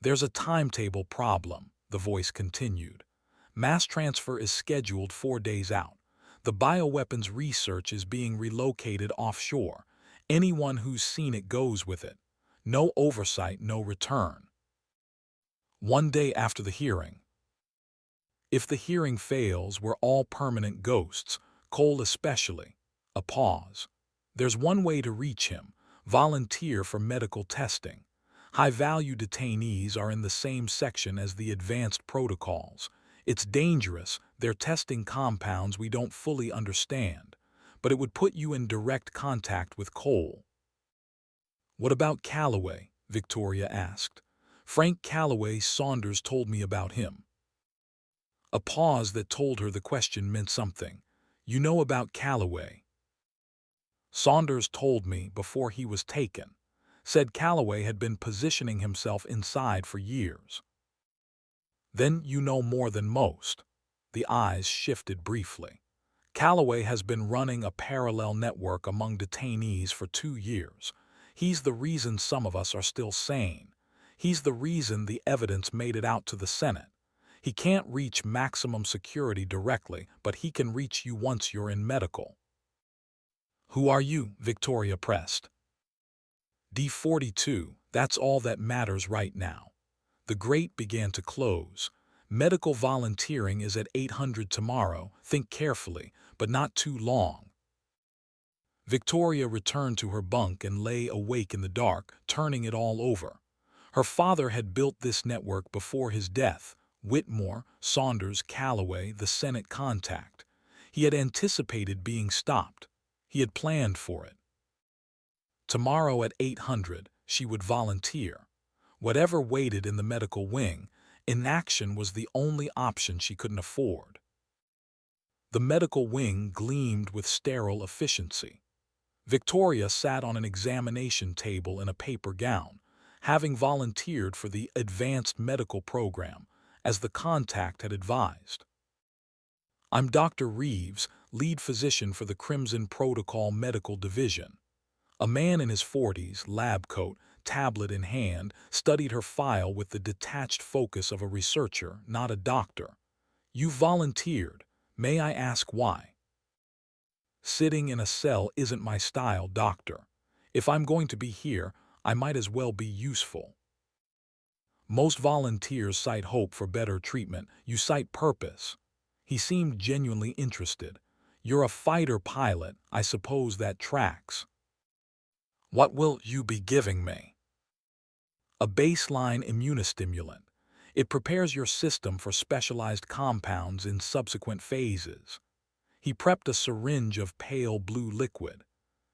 "There's a timetable problem," the voice continued. "Mass transfer is scheduled 4 days out. The bioweapons research is being relocated offshore. Anyone who's seen it goes with it. No oversight, no return." 1 day after the hearing. "If the hearing fails, we're all permanent ghosts, Cole especially." A pause. "There's one way to reach him. Volunteer for medical testing. High-value detainees are in the same section as the advanced protocols. It's dangerous, they're testing compounds we don't fully understand, but it would put you in direct contact with Cole. What about Calloway? Victoria asked. Frank Calloway, Saunders told me about him. A pause that told her the question meant something. You know about Calloway? Saunders told me before he was taken. Said Calloway had been positioning himself inside for years. Then you know more than most. The eyes shifted briefly. Calloway has been running a parallel network among detainees for 2 years. He's the reason some of us are still sane. He's the reason the evidence made it out to the Senate. He can't reach maximum security directly, but he can reach you once you're in medical. Who are you? Victoria pressed. D42, that's all that matters right now. The grate began to close. Medical volunteering is at 800 tomorrow. Think carefully, but not too long. Victoria returned to her bunk and lay awake in the dark, turning it all over. Her father had built this network before his death. Whitmore, Saunders, Calloway, the Senate contact. He had anticipated being stopped. He had planned for it. Tomorrow at 800, she would volunteer. Whatever waited in the medical wing, inaction was the only option she couldn't afford. The medical wing gleamed with sterile efficiency. Victoria sat on an examination table in a paper gown, having volunteered for the advanced medical program, as the contact had advised. I'm Dr. Reeves, lead physician for the Crimson Protocol Medical Division. A man in his 40s, lab coat, tablet in hand, studied her file with the detached focus of a researcher, not a doctor. You volunteered. May I ask why? Sitting in a cell isn't my style, doctor. If I'm going to be here, I might as well be useful. Most volunteers cite hope for better treatment. You cite purpose. He seemed genuinely interested. You're a fighter pilot. I suppose that tracks. What will you be giving me? A baseline immunostimulant. It prepares your system for specialized compounds in subsequent phases. He prepped a syringe of pale blue liquid.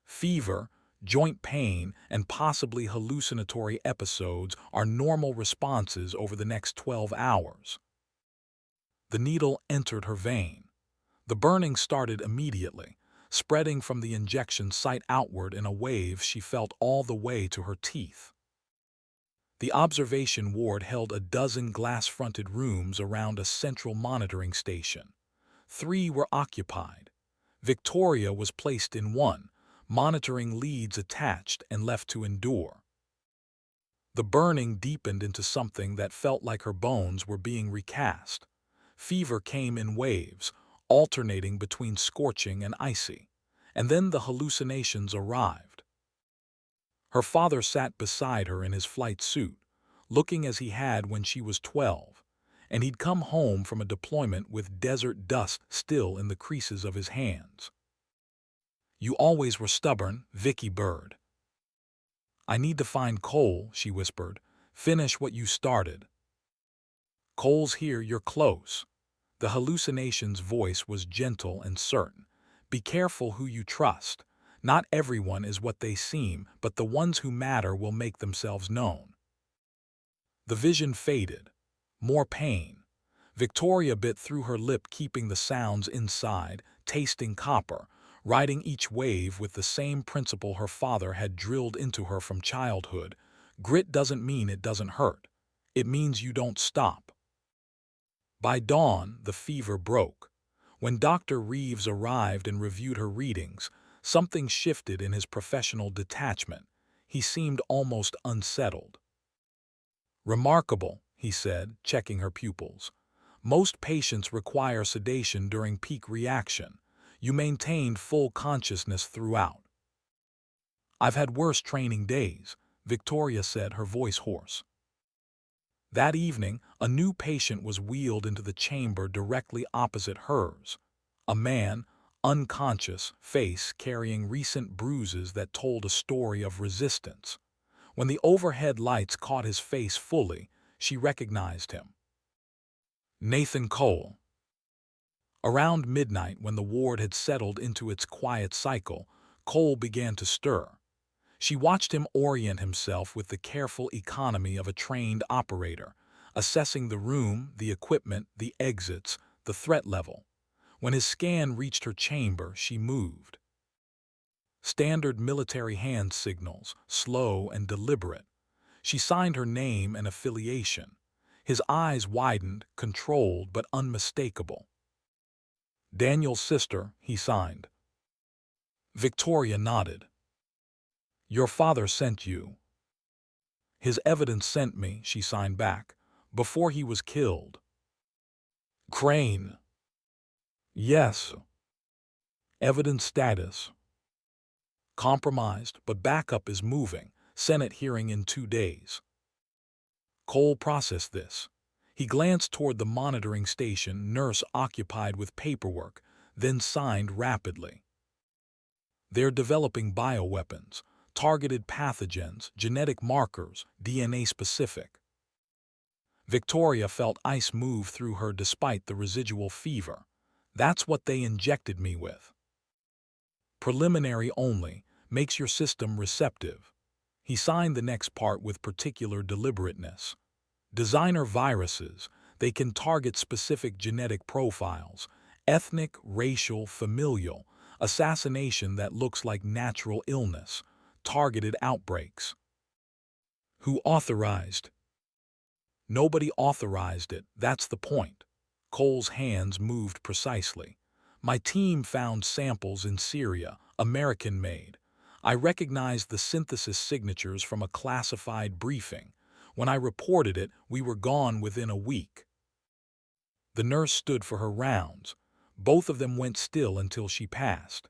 Fever, joint pain, and possibly hallucinatory episodes are normal responses over the next 12 hours. The needle entered her vein. The burning started immediately, spreading from the injection site outward in a wave she felt all the way to her teeth. The observation ward held a dozen glass-fronted rooms around a central monitoring station. 3 were occupied. Victoria was placed in one, monitoring leads attached and left to endure. The burning deepened into something that felt like her bones were being recast. Fever came in waves, alternating between scorching and icy. And then the hallucinations arrived. Her father sat beside her in his flight suit, looking as he had when she was 12, and he'd come home from a deployment with desert dust still in the creases of his hands. You always were stubborn, Vicky Bird. I need to find Cole, she whispered. Finish what you started. Cole's here, you're close. The hallucination's voice was gentle and certain. Be careful who you trust. Not everyone is what they seem, but the ones who matter will make themselves known. The vision faded. More pain. Victoria bit through her lip, keeping the sounds inside, tasting copper, riding each wave with the same principle her father had drilled into her from childhood. Grit doesn't mean it doesn't hurt. It means you don't stop. By dawn, the fever broke. When Dr. Reeves arrived and reviewed her readings, something shifted in his professional detachment. He seemed almost unsettled. Remarkable, he said, checking her pupils. Most patients require sedation during peak reaction. You maintained full consciousness throughout. I've had worse training days, Victoria said, her voice hoarse. That evening, a new patient was wheeled into the chamber directly opposite hers. A man, unconscious, face carrying recent bruises that told a story of resistance. When the overhead lights caught his face fully, she recognized him. Nathan Cole. Around midnight, when the ward had settled into its quiet cycle, Cole began to stir. She watched him orient himself with the careful economy of a trained operator, assessing the room, the equipment, the exits, the threat level. When his scan reached her chamber, she moved. Standard military hand signals, slow and deliberate. She signed her name and affiliation. His eyes widened, controlled but unmistakable. Daniel's sister, he signed. Victoria nodded. Your father sent you. His evidence sent me, she signed back, before he was killed. Crane. Yes. Evidence status. Compromised, but backup is moving. Senate hearing in 2 days. Cole processed this. He glanced toward the monitoring station, nurse occupied with paperwork, then signed rapidly. They're developing bioweapons, targeted pathogens, genetic markers, DNA specific. Victoria felt ice move through her despite the residual fever. That's what they injected me with. Preliminary only, makes your system receptive. He signed the next part with particular deliberateness. Designer viruses, they can target specific genetic profiles, ethnic, racial, familial, assassination that looks like natural illness, targeted outbreaks. Who authorized? Nobody authorized it, that's the point. Cole's hands moved precisely. My team found samples in Syria, American-made. I recognized the synthesis signatures from a classified briefing. When I reported it, we were gone within a week. The nurse stood for her rounds. Both of them went still until she passed.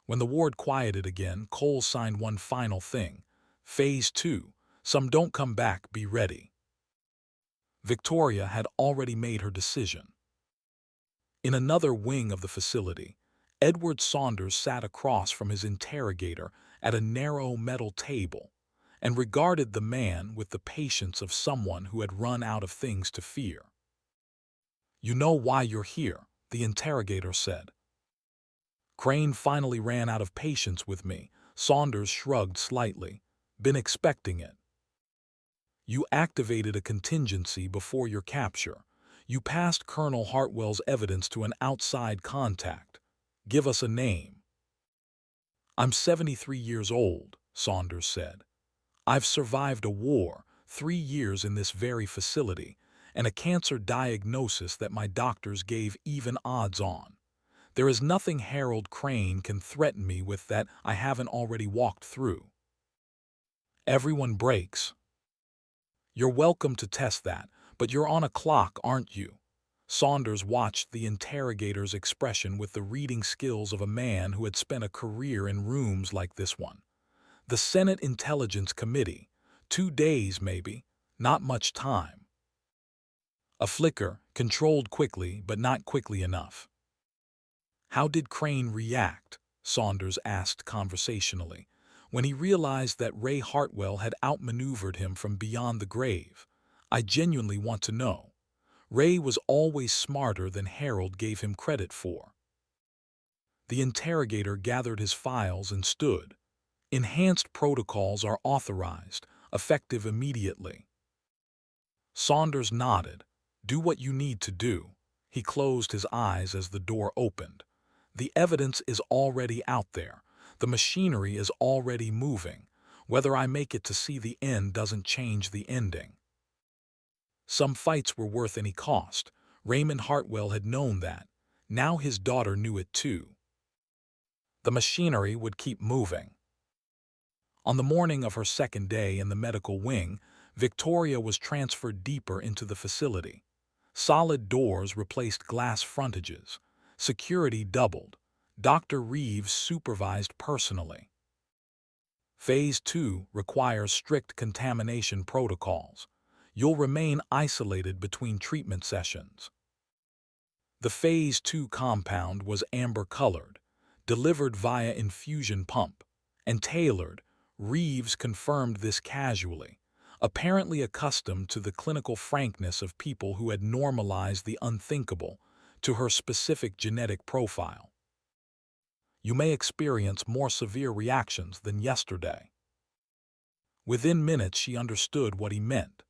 When the ward quieted again, Cole signed one final thing. Phase 2. Some don't come back, be ready. Victoria had already made her decision. In another wing of the facility, Edward Saunders sat across from his interrogator at a narrow metal table and regarded the man with the patience of someone who had run out of things to fear. You know why you're here, the interrogator said. Crane finally ran out of patience with me. Saunders shrugged slightly. Been expecting it. You activated a contingency before your capture. You passed Colonel Hartwell's evidence to an outside contact. Give us a name. I'm 73 years old, Saunders said. I've survived a war, 3 years in this very facility, and a cancer diagnosis that my doctors gave even odds on. There is nothing Harold Crane can threaten me with that I haven't already walked through. Everyone breaks. You're welcome to test that, but you're on a clock, aren't you? Saunders watched the interrogator's expression with the reading skills of a man who had spent a career in rooms like this one. The Senate Intelligence Committee. 2 days, maybe. Not much time. A flicker, controlled quickly, but not quickly enough. How did Crane react? Saunders asked conversationally, when he realized that Ray Hartwell had outmaneuvered him from beyond the grave. I genuinely want to know. Ray was always smarter than Harold gave him credit for. The interrogator gathered his files and stood. Enhanced protocols are authorized, effective immediately. Saunders nodded. Do what you need to do. He closed his eyes as the door opened. The evidence is already out there. The machinery is already moving. Whether I make it to see the end doesn't change the ending. Some fights were worth any cost. Raymond Hartwell had known that. Now his daughter knew it too. The machinery would keep moving. On the morning of her second day in the medical wing, Victoria was transferred deeper into the facility. Solid doors replaced glass frontages. Security doubled. Dr. Reeves supervised personally. Phase 2 requires strict contamination protocols. You'll remain isolated between treatment sessions. The Phase 2 compound was amber-colored, delivered via infusion pump, and tailored, Reeves confirmed this casually, apparently accustomed to the clinical frankness of people who had normalized the unthinkable to her specific genetic profile. You may experience more severe reactions than yesterday. Within minutes she understood what he meant.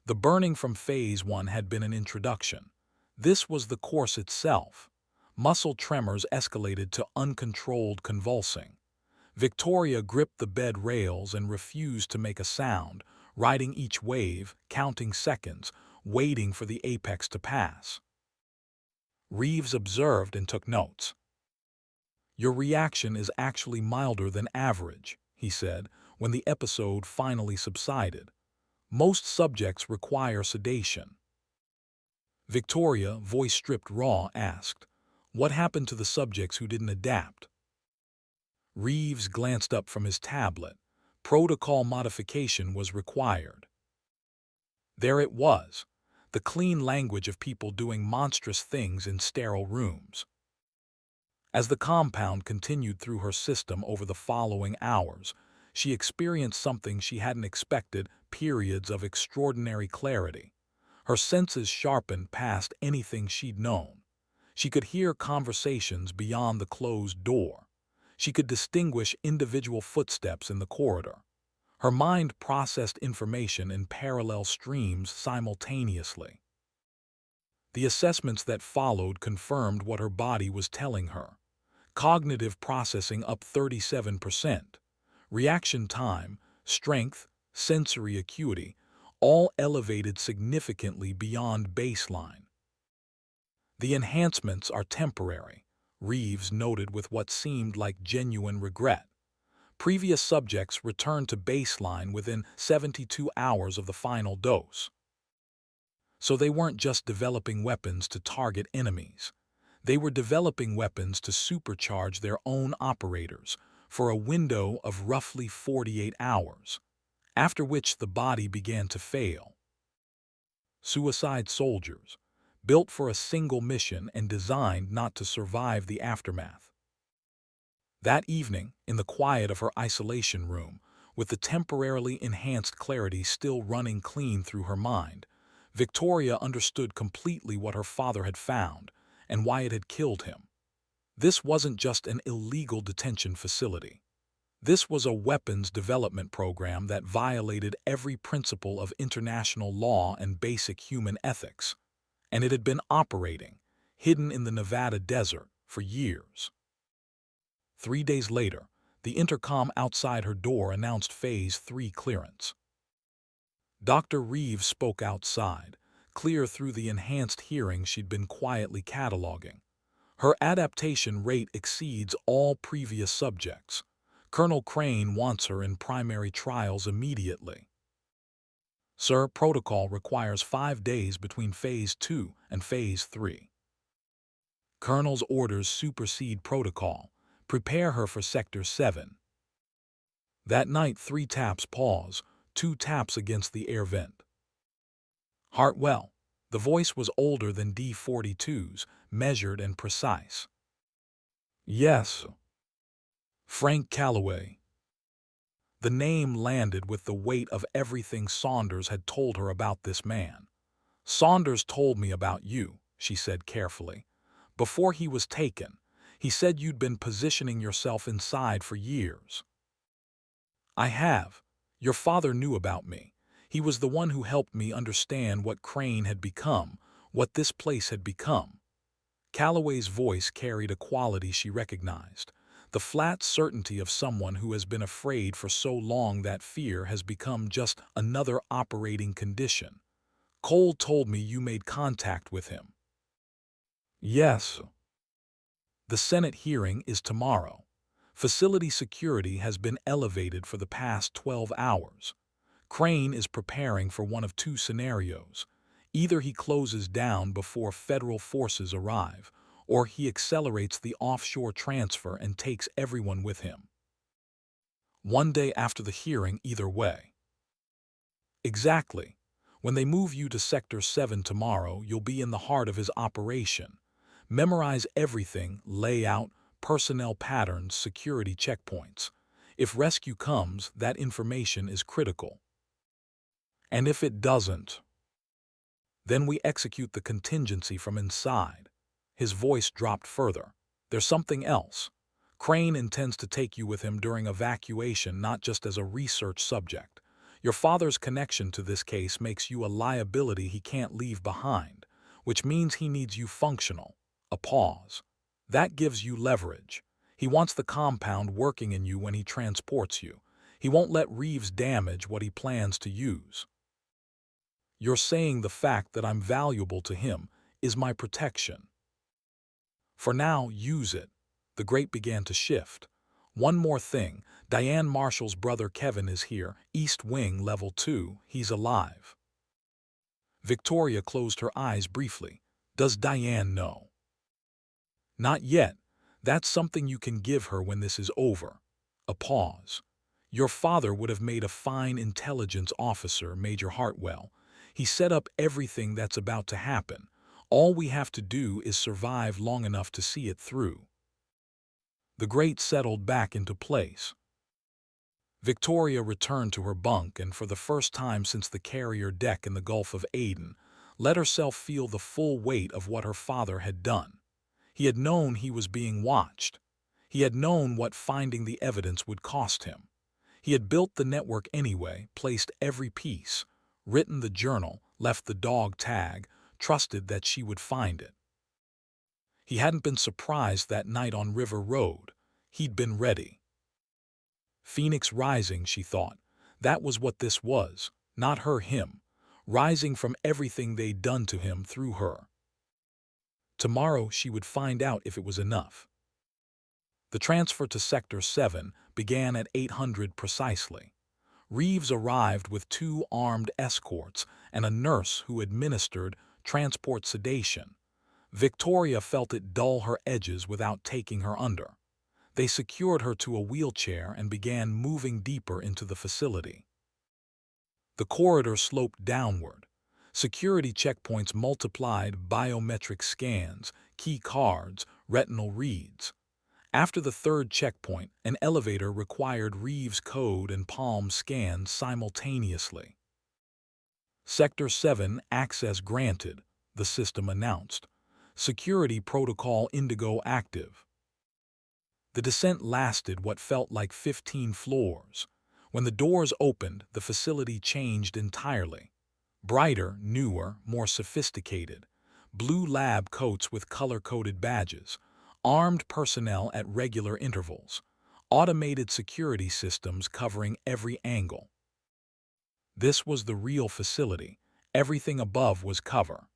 The burning from Phase 1 had been an introduction. This was the course itself. Muscle tremors escalated to uncontrolled convulsing. Victoria gripped the bed rails and refused to make a sound, riding each wave, counting seconds, waiting for the apex to pass. Reeves observed and took notes. "Your reaction is actually milder than average," he said, when the episode finally subsided. "Most subjects require sedation." Victoria, voice stripped raw, asked, "What happened to the subjects who didn't adapt?" Reeves glanced up from his tablet. Protocol modification was required. There it was, the clean language of people doing monstrous things in sterile rooms. As the compound continued through her system over the following hours, she experienced something she hadn't expected: periods of extraordinary clarity. Her senses sharpened past anything she'd known. She could hear conversations beyond the closed door. She could distinguish individual footsteps in the corridor. Her mind processed information in parallel streams simultaneously. The assessments that followed confirmed what her body was telling her. Cognitive processing up 37%. Reaction time, strength, sensory acuity, all elevated significantly beyond baseline. "The enhancements are temporary," Reeves noted with what seemed like genuine regret. Previous subjects returned to baseline within 72 hours of the final dose. So they weren't just developing weapons to target enemies. They were developing weapons to supercharge their own operators for a window of roughly 48 hours, after which the body began to fail. Suicide soldiers, built for a single mission and designed not to survive the aftermath. That evening, in the quiet of her isolation room, with the temporarily enhanced clarity still running clean through her mind, Victoria understood completely what her father had found and why it had killed him. This wasn't just an illegal detention facility. This was a weapons development program that violated every principle of international law and basic human ethics, and it had been operating, hidden in the Nevada desert, for years. 3 days later, the intercom outside her door announced Phase 3 clearance. Dr. Reeves spoke outside, clear through the enhanced hearing she'd been quietly cataloging. "Her adaptation rate exceeds all previous subjects. Colonel Crane wants her in primary trials immediately." "Sir, protocol requires 5 days between Phase 2 and Phase 3. Colonel's orders supersede protocol. Prepare her for Sector 7. That night 3 taps pause, 2 taps against the air vent. "Hartwell." The voice was older than D-42's, measured and precise. "Yes." "Frank Calloway." The name landed with the weight of everything Saunders had told her about this man. "Saunders told me about you," she said carefully. "Before he was taken, he said you'd been positioning yourself inside for years." "I have. Your father knew about me. He was the one who helped me understand what Crane had become, what this place had become." Calloway's voice carried a quality she recognized, the flat certainty of someone who has been afraid for so long that fear has become just another operating condition. "Cole told me you made contact with him." "Yes." "The Senate hearing is tomorrow. Facility security has been elevated for the past 12 hours. Crane is preparing for one of 2 scenarios. Either he closes down before federal forces arrive, or he accelerates the offshore transfer and takes everyone with him. 1 day after the hearing either way." "Exactly. When they move you to Sector 7 tomorrow, you'll be in the heart of his operation. Memorize everything: layout, personnel patterns, security checkpoints. If rescue comes, that information is critical. And if it doesn't, then we execute the contingency from inside. His voice dropped further. There's something else. Crane intends to take you with him during evacuation, not just as a research subject. Your father's connection to this case makes you a liability he can't leave behind, which means he needs you functional. A pause. That gives you leverage. He wants the compound working in you when he transports you. He won't let Reeves damage what he plans to use. You're saying the fact that I'm valuable to him is my protection. For now, use it. The grate began to shift. One more thing, Diane Marshall's brother Kevin is here, East Wing, Level 2, he's alive. Victoria closed her eyes briefly. Does Diane know? Not yet. That's something you can give her when this is over. A pause. Your father would have made a fine intelligence officer, Major Hartwell. He set up everything that's about to happen. All we have to do is survive long enough to see it through. The grate settled back into place. Victoria returned to her bunk and, for the first time since the carrier deck in the Gulf of Aden, let herself feel the full weight of what her father had done. He had known he was being watched. He had known what finding the evidence would cost him. He had built the network anyway, placed every piece, written the journal, left the dog tag, trusted that she would find it. He hadn't been surprised that night on River Road. He'd been ready. Phoenix rising, she thought. That was what this was, not her him, rising from everything they'd done to him through her. Tomorrow she would find out if it was enough. The transfer to Sector 7 began at 800 precisely. Reeves arrived with 2 armed escorts and a nurse who administered transport sedation. Victoria felt it dull her edges without taking her under. They secured her to a wheelchair and began moving deeper into the facility. The corridor sloped downward. Security checkpoints multiplied biometric scans, key cards, retinal reads. After the 3rd checkpoint, an elevator required Reeves' code and palm scans simultaneously. Sector 7 access granted, the system announced. Security protocol Indigo active. The descent lasted what felt like 15 floors. When the doors opened, the facility changed entirely. Brighter, newer, more sophisticated. Blue lab coats with color-coded badges. Armed personnel at regular intervals. Automated security systems covering every angle. This was the real facility. Everything above was cover.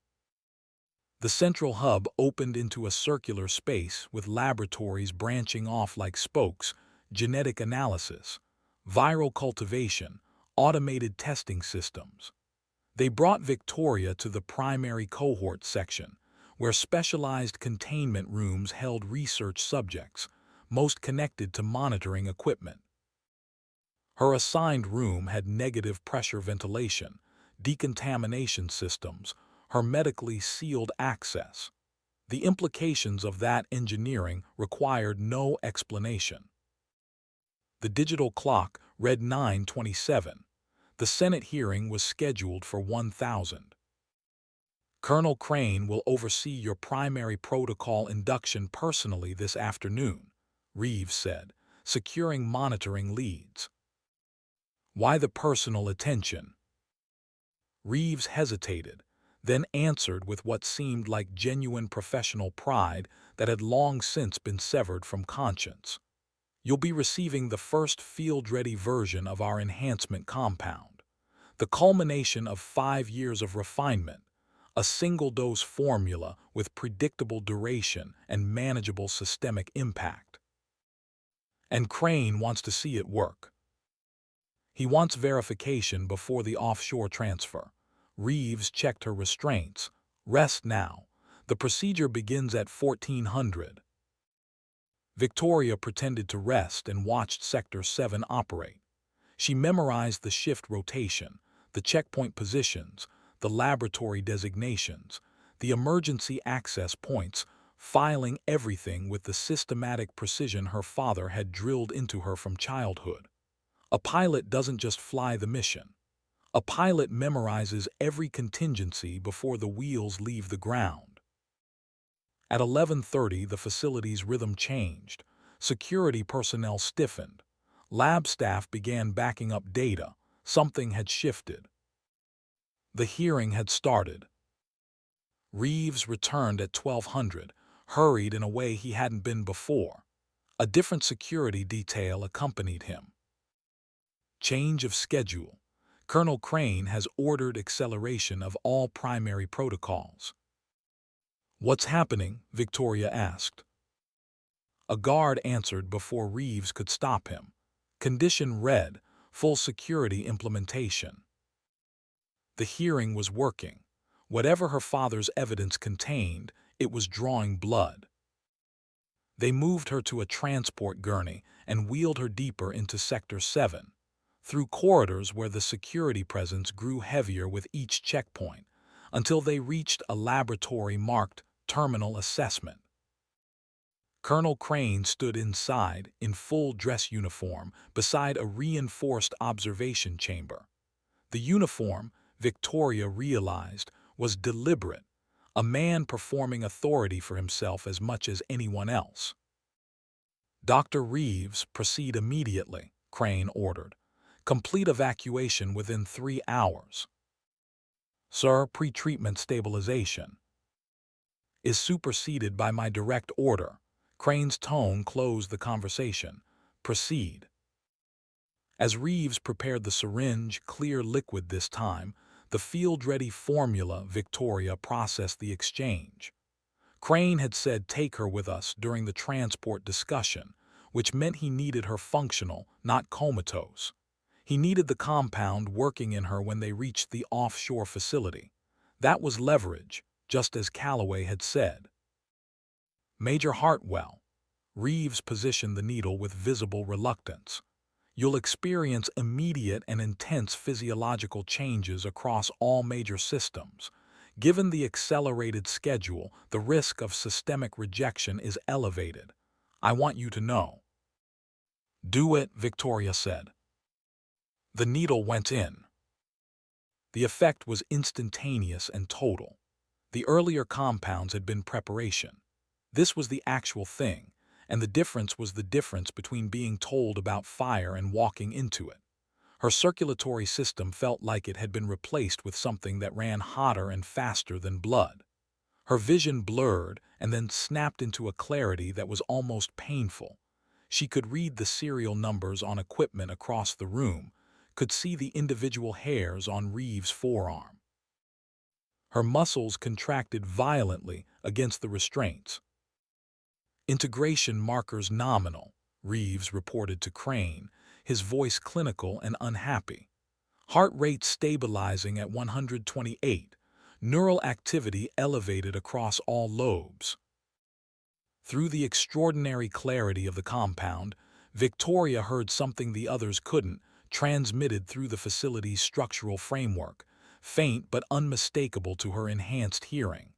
The central hub opened into a circular space with laboratories branching off like spokes, genetic analysis, viral cultivation, automated testing systems. They brought Victoria to the primary cohort section, where specialized containment rooms held research subjects, most connected to monitoring equipment. Her assigned room had negative pressure ventilation, decontamination systems, hermetically sealed access. The implications of that engineering required no explanation. The digital clock read 9:27. The Senate hearing was scheduled for 1000. Colonel Crane will oversee your primary protocol induction personally this afternoon, Reeves said, securing monitoring leads. Why the personal attention? Reeves hesitated, then answered with what seemed like genuine professional pride that had long since been severed from conscience. You'll be receiving the first field-ready version of our enhancement compound, the culmination of 5 years of refinement, a single-dose formula with predictable duration and manageable systemic impact. And Crane wants to see it work. He wants verification before the offshore transfer. Reeves checked her restraints. Rest now. The procedure begins at 1400. Victoria pretended to rest and watched Sector 7 operate. She memorized the shift rotation, the checkpoint positions, the laboratory designations, the emergency access points, filing everything with the systematic precision her father had drilled into her from childhood. A pilot doesn't just fly the mission. A pilot memorizes every contingency before the wheels leave the ground. At 11:30, the facility's rhythm changed. Security personnel stiffened. Lab staff began backing up data. Something had shifted. The hearing had started. Reeves returned at 1200, hurried in a way he hadn't been before. A different security detail accompanied him. Change of schedule. Colonel Crane has ordered acceleration of all primary protocols. "What's happening?" Victoria asked. A guard answered before Reeves could stop him. Condition red, full security implementation. The hearing was working. Whatever her father's evidence contained, it was drawing blood. They moved her to a transport gurney and wheeled her deeper into Sector 7, through corridors where the security presence grew heavier with each checkpoint, until they reached a laboratory marked Terminal Assessment. Colonel Crane stood inside, in full dress uniform, beside a reinforced observation chamber. The uniform, Victoria realized, was deliberate, a man performing authority for himself as much as anyone else. "Dr. Reeves, proceed immediately," Crane ordered. "Complete evacuation within 3 hours." "Sir, pre-treatment stabilization is superseded by my direct order." Crane's tone closed the conversation. "Proceed." As Reeves prepared the syringe, clear liquid this time, the field-ready formula, Victoria processed the exchange. Crane had said take her with us during the transport discussion, which meant he needed her functional, not comatose. He needed the compound working in her when they reached the offshore facility. That was leverage, just as Calloway had said. "Major Hartwell." Reeves positioned the needle with visible reluctance. "You'll experience immediate and intense physiological changes across all major systems. Given the accelerated schedule, the risk of systemic rejection is elevated. I want you to know." "Do it," Victoria said. The needle went in. The effect was instantaneous and total. The earlier compounds had been preparation. This was the actual thing, and the difference was the difference between being told about fire and walking into it. Her circulatory system felt like it had been replaced with something that ran hotter and faster than blood. Her vision blurred and then snapped into a clarity that was almost painful. She could read the serial numbers on equipment across the room, could see the individual hairs on Reeves' forearm. Her muscles contracted violently against the restraints. "Integration markers nominal," Reeves reported to Crane, his voice clinical and unhappy. "Heart rate stabilizing at 128, neural activity elevated across all lobes." Through the extraordinary clarity of the compound, Victoria heard something the others couldn't, transmitted through the facility's structural framework, faint but unmistakable to her enhanced hearing.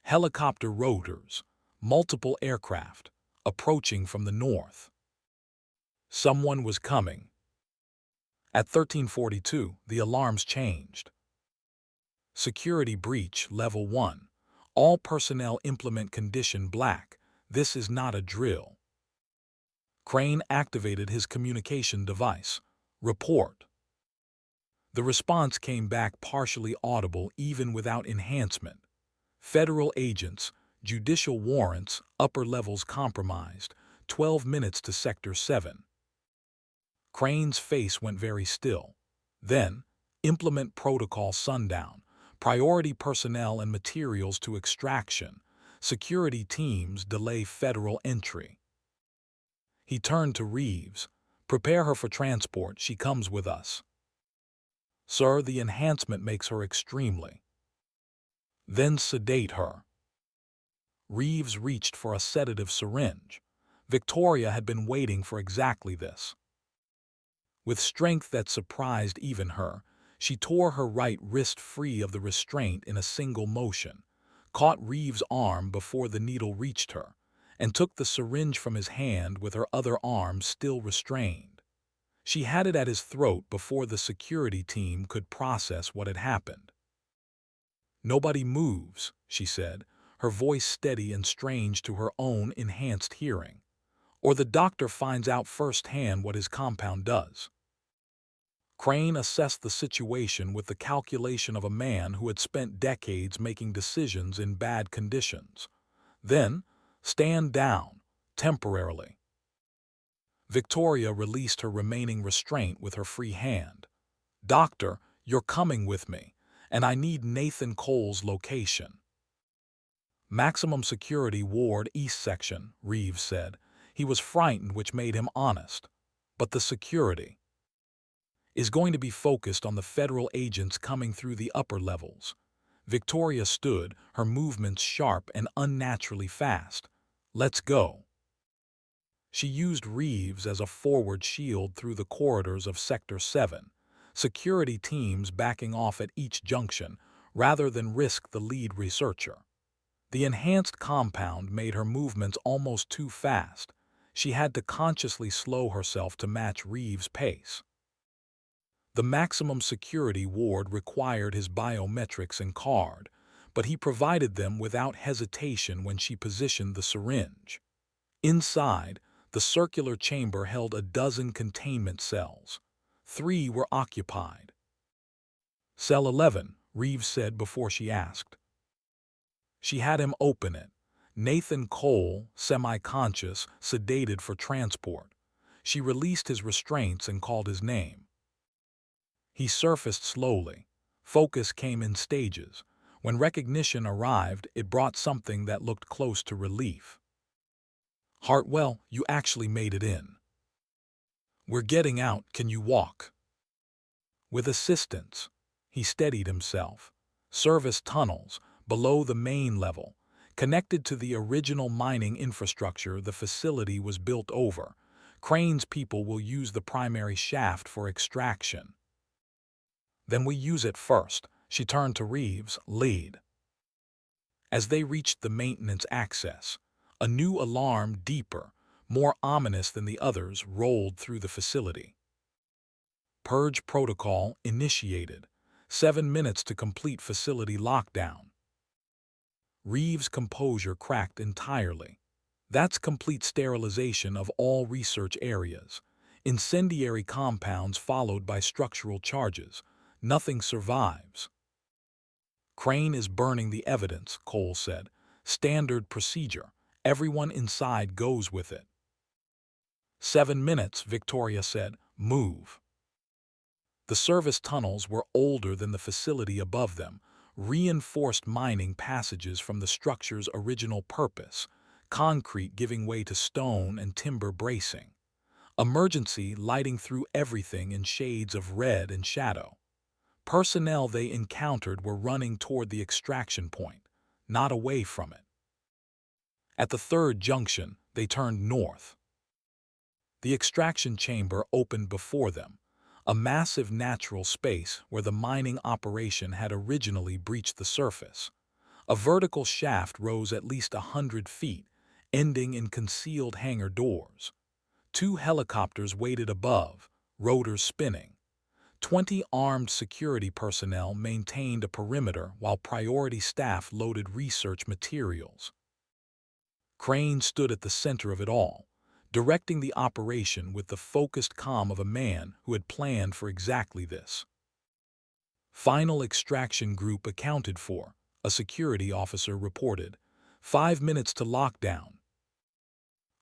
Helicopter rotors, multiple aircraft, approaching from the north. Someone was coming. At 1342, the alarms changed. "Security breach, level 1. All personnel implement condition black. This is not a drill." Crane activated his communication device. "Report." The response came back partially audible even without enhancement. "Federal agents, judicial warrants, upper levels compromised, 12 minutes to Sector 7. Crane's face went very still. Then, "Implement protocol sundown. Priority personnel and materials to extraction. Security teams delay federal entry." He turned to Reeves. "Prepare her for transport. She comes with us." "Sir, the enhancement makes her extremely." "Then sedate her." Reeves reached for a sedative syringe. Victoria had been waiting for exactly this. With strength that surprised even her, she tore her right wrist free of the restraint in a single motion. caught Reeves' arm before the needle reached her, and took the syringe from his hand with her other arm still restrained. She had it at his throat before the security team could process what had happened. "Nobody moves," she said, her voice steady and strange to her own enhanced hearing, "or the doctor finds out firsthand what his compound does." Crane assessed the situation with the calculation of a man who had spent decades making decisions in bad conditions. "Then, stand down, temporarily." Victoria released her remaining restraint with her free hand. "Doctor, you're coming with me, and I need Nathan Cole's location." "Maximum security ward east section," Reeves said. He was frightened, which made him honest. "But the security is going to be focused on the federal agents coming through the upper levels." Victoria stood, her movements sharp and unnaturally fast. "Let's go." She used Reeves as a forward shield through the corridors of Sector 7, security teams backing off at each junction rather than risk the lead researcher. The enhanced compound made her movements almost too fast. She had to consciously slow herself to match Reeves' pace. The maximum security ward required his biometrics and card, but he provided them without hesitation when she positioned the syringe. Inside, the circular chamber held a dozen containment cells. 3 were occupied. "Cell 11, Reeves said before she asked. She had him open it. Nathan Cole, semi-conscious, sedated for transport. She released his restraints and called his name. He surfaced slowly. Focus came in stages. When recognition arrived, it brought something that looked close to relief. "Hartwell, you actually made it in. We're getting out, can you walk?" "With assistance." He steadied himself. "Service tunnels, below the main level, connected to the original mining infrastructure the facility was built over. Crane's people will use the primary shaft for extraction." "Then we use it first." She turned to Reeves. "Lead." As they reached the maintenance access, a new alarm, deeper, more ominous than the others, rolled through the facility. "Purge protocol initiated. 7 minutes to complete facility lockdown." Reeves' composure cracked entirely. "That's complete sterilization of all research areas. Incendiary compounds followed by structural charges. Nothing survives." "Crane is burning the evidence," Cole said. "Standard procedure. Everyone inside goes with it." 7 minutes, Victoria said. "Move." The service tunnels were older than the facility above them, reinforced mining passages from the structure's original purpose, concrete giving way to stone and timber bracing. Emergency lighting through everything in shades of red and shadow. Personnel they encountered were running toward the extraction point, not away from it. At the third junction, they turned north. The extraction chamber opened before them, a massive natural space where the mining operation had originally breached the surface. A vertical shaft rose at least 100 feet, ending in concealed hangar doors. 2 helicopters waited above, rotors spinning. 20 armed security personnel maintained a perimeter while priority staff loaded research materials. Crane stood at the center of it all, directing the operation with the focused calm of a man who had planned for exactly this. "Final extraction group accounted for," a security officer reported. 5 minutes to lockdown."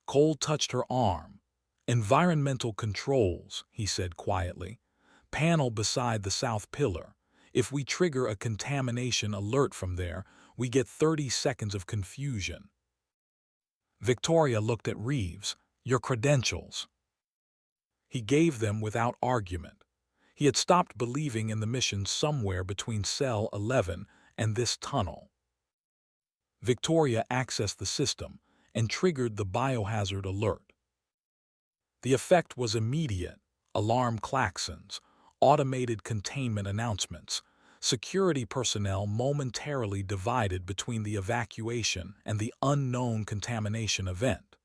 Cole touched her arm. "Environmental controls," he said quietly. "Panel beside the south pillar. If we trigger a contamination alert from there, we get 30 seconds of confusion." Victoria looked at Reeves. "Your credentials." He gave them without argument. He had stopped believing in the mission somewhere between Cell 11 and this tunnel. Victoria accessed the system and triggered the biohazard alert. The effect was immediate. Alarm klaxons, automated containment announcements. Security personnel momentarily divided between the evacuation and the unknown contamination event.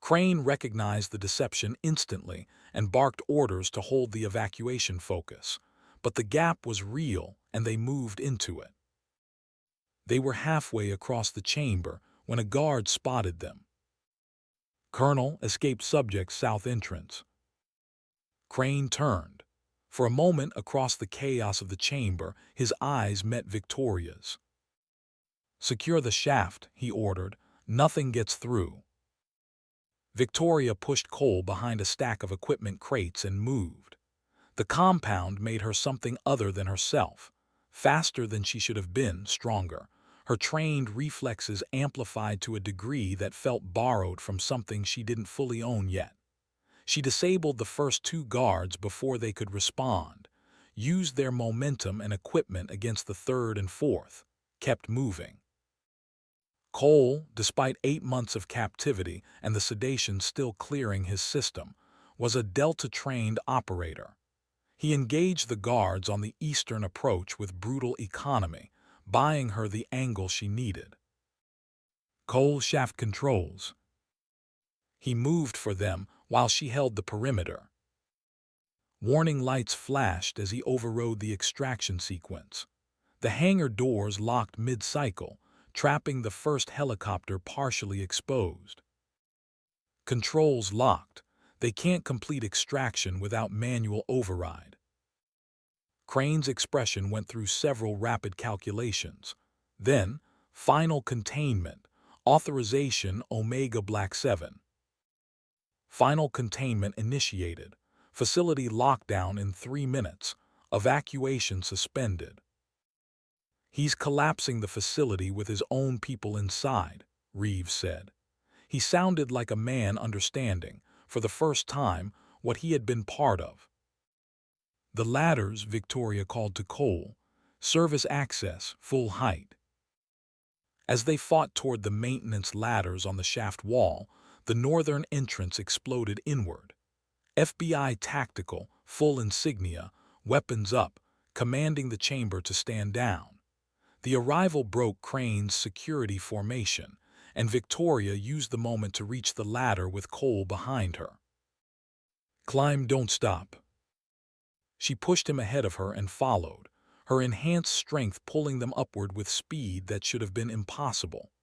Crane recognized the deception instantly and barked orders to hold the evacuation focus, but the gap was real and they moved into it. They were halfway across the chamber when a guard spotted them. "Colonel, escaped subject south entrance." Crane turned. For a moment across the chaos of the chamber, his eyes met Victoria's. "Secure the shaft," he ordered. "Nothing gets through." Victoria pushed Cole behind a stack of equipment crates and moved. The compound made her something other than herself, faster than she should have been, stronger. Her trained reflexes amplified to a degree that felt borrowed from something she didn't fully own yet. She disabled the first two guards before they could respond, used their momentum and equipment against the third and fourth, kept moving. Cole, despite 8 months of captivity and the sedation still clearing his system, was a Delta-trained operator. He engaged the guards on the eastern approach with brutal economy, buying her the angle she needed. "Cole, shaft controls." He moved for them while she held the perimeter. Warning lights flashed as he overrode the extraction sequence. The hangar doors locked mid-cycle, trapping the first helicopter partially exposed. "Controls locked. They can't complete extraction without manual override." Crane's expression went through several rapid calculations. Then, final containment, authorization Omega Black 7. Final containment initiated. Facility lockdown in 3 minutes. Evacuation suspended. "He's collapsing the facility with his own people inside," Reeves said. He sounded like a man understanding, for the first time, what he had been part of. "The ladders," Victoria called to Cole. "Service access, full height." As they fought toward the maintenance ladders on the shaft wall, the northern entrance exploded inward. FBI tactical, full insignia, weapons up, commanding the chamber to stand down. The arrival broke Crane's security formation, and Victoria used the moment to reach the ladder with Cole behind her. "Climb, don't stop." She pushed him ahead of her and followed, her enhanced strength pulling them upward with speed that should have been impossible.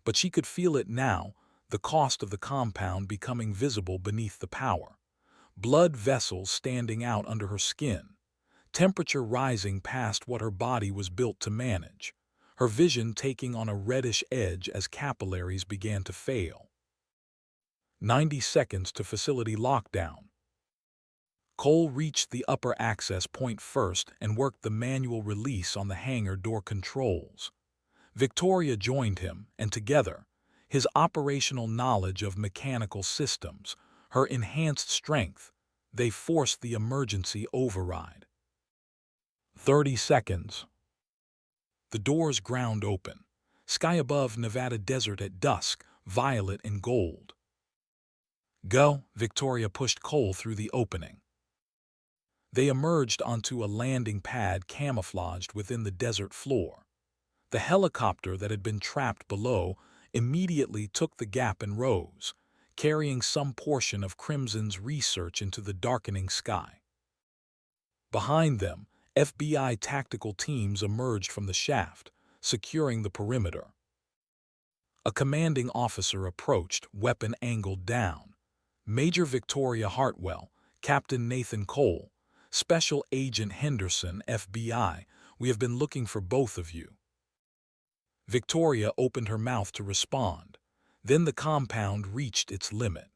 But she could feel it now, the cost of the compound becoming visible beneath the power. Blood vessels standing out under her skin, temperature rising past what her body was built to manage, her vision taking on a reddish edge as capillaries began to fail. 90 seconds to facility lockdown. Cole reached the upper access point first and worked the manual release on the hangar door controls. Victoria joined him, and together, his operational knowledge of mechanical systems, her enhanced strength, they forced the emergency override. 30 seconds. The doors ground open. Sky above, Nevada desert at dusk, violet and gold. "Go," Victoria pushed Cole through the opening. They emerged onto a landing pad camouflaged within the desert floor. The helicopter that had been trapped below immediately took the gap and rose, carrying some portion of Crimson's research into the darkening sky. Behind them, FBI tactical teams emerged from the shaft, securing the perimeter. A commanding officer approached, weapon angled down. "Major Victoria Hartwell, Captain Nathan Cole, Special Agent Henderson, FBI, we have been looking for both of you." Victoria opened her mouth to respond. Then the compound reached its limit.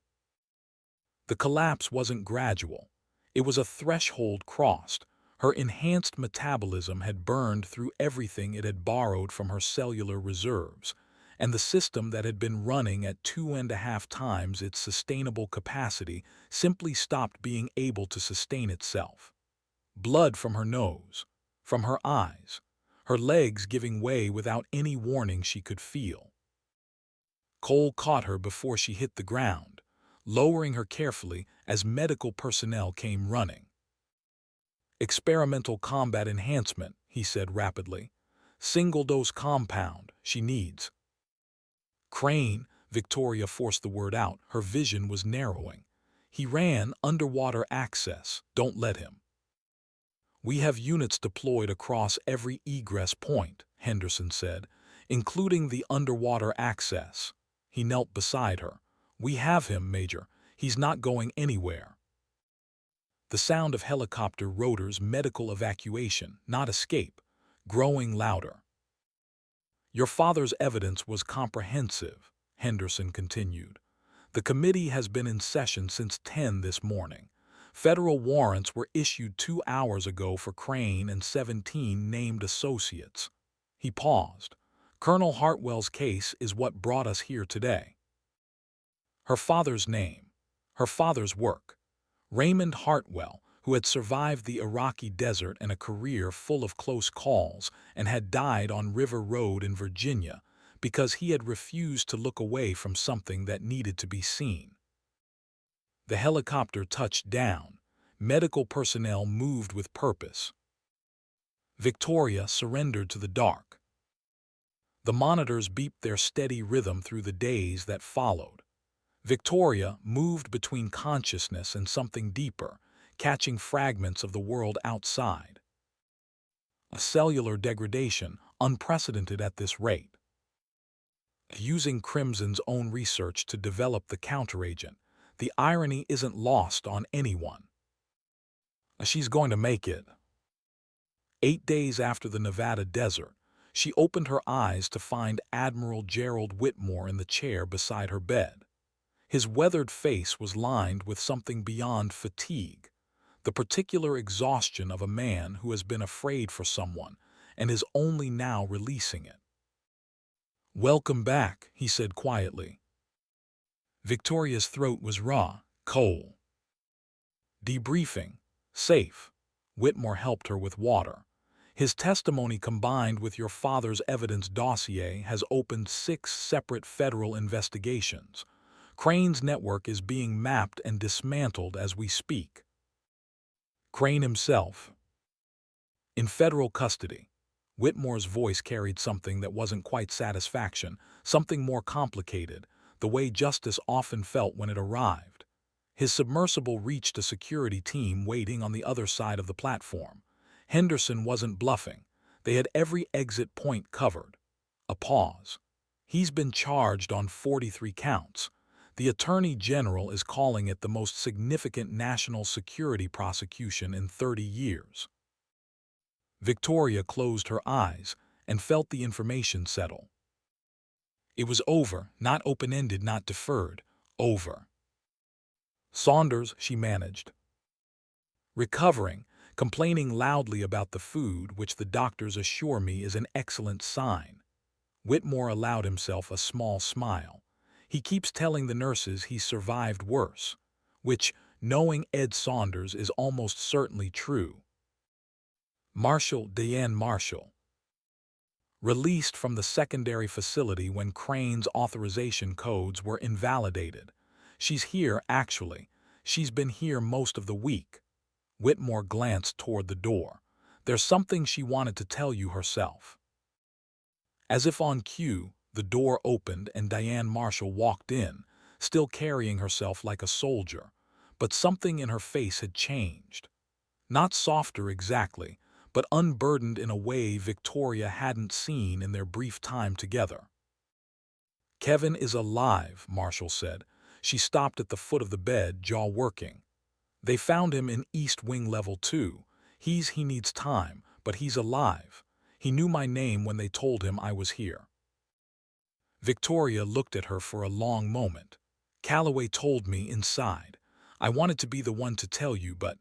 The collapse wasn't gradual. It was a threshold crossed. Her enhanced metabolism had burned through everything it had borrowed from her cellular reserves, and the system that had been running at 2.5 times its sustainable capacity simply stopped being able to sustain itself. Blood from her nose, from her eyes, her legs giving way without any warning she could feel. Cole caught her before she hit the ground, lowering her carefully as medical personnel came running. "Experimental combat enhancement," he said rapidly. Single-dose compound she needs. Crane, Victoria forced the word out. Her vision was narrowing. He ran underwater access. Don't let him. We have units deployed across every egress point, Henderson said, including the underwater access. He knelt beside her. We have him, Major. He's not going anywhere. The sound of helicopter rotors, medical evacuation, not escape, growing louder. Your father's evidence was comprehensive, Henderson continued. The committee has been in session since 10 this morning. Federal warrants were issued 2 hours ago for Crane and 17 named associates. He paused. Colonel Hartwell's case is what brought us here today. Her father's name, her father's work. Raymond Hartwell, who had survived the Iraqi desert and a career full of close calls and had died on River Road in Virginia because he had refused to look away from something that needed to be seen. The helicopter touched down. Medical personnel moved with purpose. Victoria surrendered to the dark. The monitors beeped their steady rhythm through the days that followed. Victoria moved between consciousness and something deeper, catching fragments of the world outside. A cellular degradation unprecedented at this rate. Using Crimson's own research to develop the counteragent, the irony isn't lost on anyone. She's going to make it. 8 days after the Nevada desert, she opened her eyes to find Admiral Gerald Whitmore in the chair beside her bed. His weathered face was lined with something beyond fatigue, the particular exhaustion of a man who has been afraid for someone and is only now releasing it. "Welcome back," he said quietly. Victoria's throat was raw, cold. "Debriefing. Safe." Whitmore helped her with water. "His testimony combined with your father's evidence dossier has opened 6 separate federal investigations. Crane's network is being mapped and dismantled as we speak." Crane himself, in federal custody. Whitmore's voice carried something that wasn't quite satisfaction, something more complicated, the way justice often felt when it arrived. His submersible reached a security team waiting on the other side of the platform. Henderson wasn't bluffing. They had every exit point covered. A pause. "He's been charged on 43 counts. The Attorney General is calling it the most significant national security prosecution in 30 years. Victoria closed her eyes and felt the information settle. It was over, not open-ended, not deferred, over. "Saunders," she managed. "Recovering, complaining loudly about the food, which the doctors assure me is an excellent sign." Whitmore allowed himself a small smile. "He keeps telling the nurses he's survived worse, which, knowing Ed Saunders, is almost certainly true." Diane Marshall. Released from the secondary facility when Crane's authorization codes were invalidated. "She's here, actually. She's been here most of the week." Whitmore glanced toward the door. "There's something she wanted to tell you herself." As if on cue, the door opened and Diane Marshall walked in, still carrying herself like a soldier, but something in her face had changed. Not softer exactly, but unburdened in a way Victoria hadn't seen in their brief time together. "Kevin is alive," Marshall said. She stopped at the foot of the bed, jaw working. "They found him in East Wing Level 2. He needs time, but he's alive. He knew my name when they told him I was here." Victoria looked at her for a long moment. "Calloway told me inside. I wanted to be the one to tell you, but—"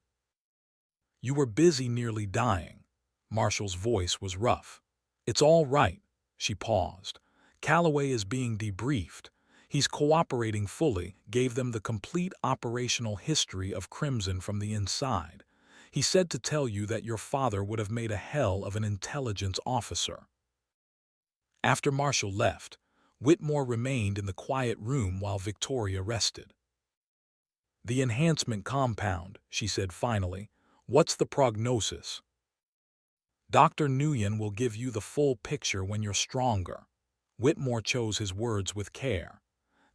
"You were busy, nearly dying." Marshall's voice was rough. "It's all right." She paused. "Calloway is being debriefed. He's cooperating fully, gave them the complete operational history of Crimson from the inside. He said to tell you that your father would have made a hell of an intelligence officer." After Marshall left, Whitmore remained in the quiet room while Victoria rested. "The enhancement compound," she said finally. "What's the prognosis?" Dr. Nguyen will give you the full picture when you're stronger. Whitmore chose his words with care.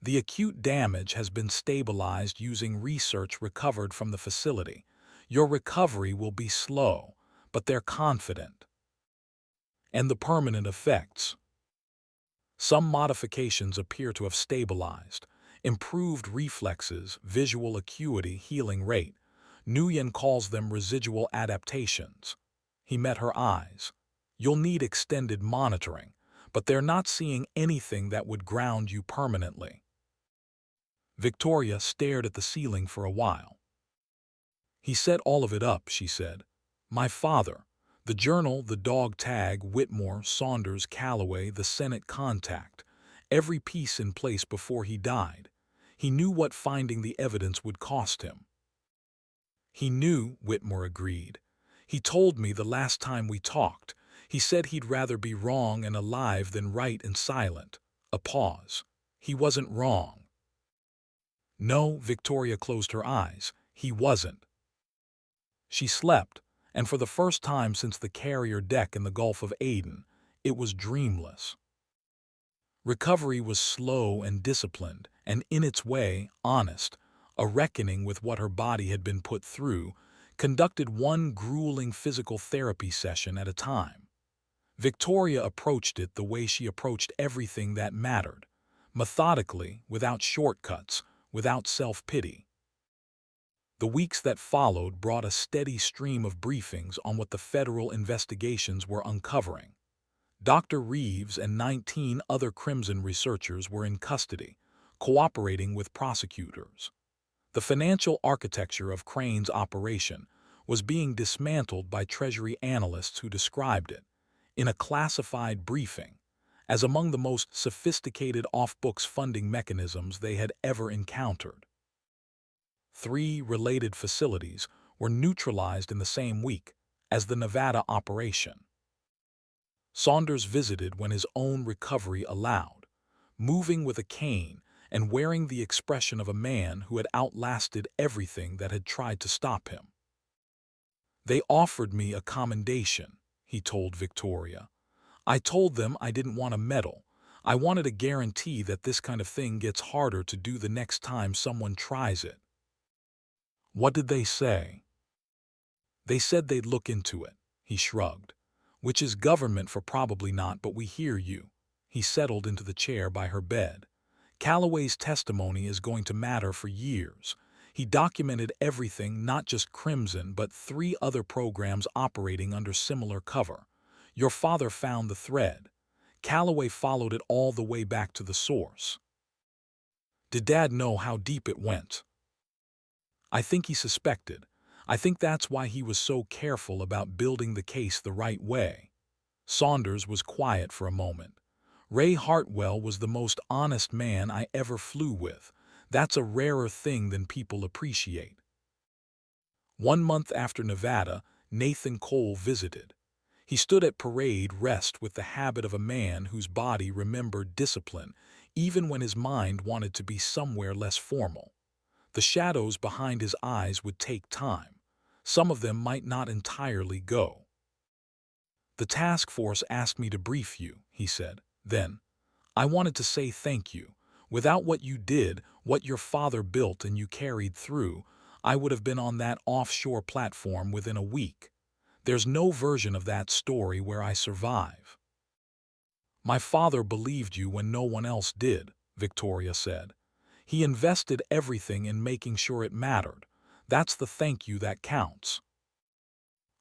The acute damage has been stabilized using research recovered from the facility. Your recovery will be slow, but they're confident. And the permanent effects. Some modifications appear to have stabilized. Improved reflexes, visual acuity, healing rate. Nguyen calls them residual adaptations. He met her eyes. You'll need extended monitoring, but they're not seeing anything that would ground you permanently. Victoria stared at the ceiling for a while. He set all of it up, she said. My father, the journal, the dog tag, Whitmore, Saunders, Calloway, the Senate contact, every piece in place before he died. He knew what finding the evidence would cost him. He knew, Whitmore agreed. He told me the last time we talked. He said he'd rather be wrong and alive than right and silent. A pause. He wasn't wrong. No, Victoria closed her eyes. He wasn't. She slept, and for the first time since the carrier deck in the Gulf of Aden, it was dreamless. Recovery was slow and disciplined, and in its way, honest, a reckoning with what her body had been put through, conducted one grueling physical therapy session at a time. Victoria approached it the way she approached everything that mattered, methodically, without shortcuts, without self-pity. The weeks that followed brought a steady stream of briefings on what the federal investigations were uncovering. Dr. Reeves and 19 other Crimson researchers were in custody, cooperating with prosecutors. The financial architecture of Crane's operation was being dismantled by Treasury analysts who described it, in a classified briefing, as among the most sophisticated off-books funding mechanisms they had ever encountered. 3 related facilities were neutralized in the same week as the Nevada operation. Saunders visited when his own recovery allowed, moving with a cane and wearing the expression of a man who had outlasted everything that had tried to stop him. They offered me a commendation, he told Victoria. I told them I didn't want a medal. I wanted a guarantee that this kind of thing gets harder to do the next time someone tries it. What did they say? They said they'd look into it, he shrugged. Which is government for probably not, but we hear you. He settled into the chair by her bed. Calloway's testimony is going to matter for years. He documented everything, not just Crimson, but 3 other programs operating under similar cover. Your father found the thread. Calloway followed it all the way back to the source. Did Dad know how deep it went? I think he suspected. I think that's why he was so careful about building the case the right way. Saunders was quiet for a moment. Ray Hartwell was the most honest man I ever flew with. That's a rarer thing than people appreciate. 1 month after Nevada, Nathan Cole visited. He stood at parade rest with the habit of a man whose body remembered discipline, even when his mind wanted to be somewhere less formal. The shadows behind his eyes would take time. Some of them might not entirely go. The task force asked me to brief you, he said. Then, I wanted to say thank you. Without what you did, what your father built and you carried through, I would have been on that offshore platform within a week. There's no version of that story where I survive. My father believed you when no one else did, Victoria said. He invested everything in making sure it mattered. That's the thank you that counts.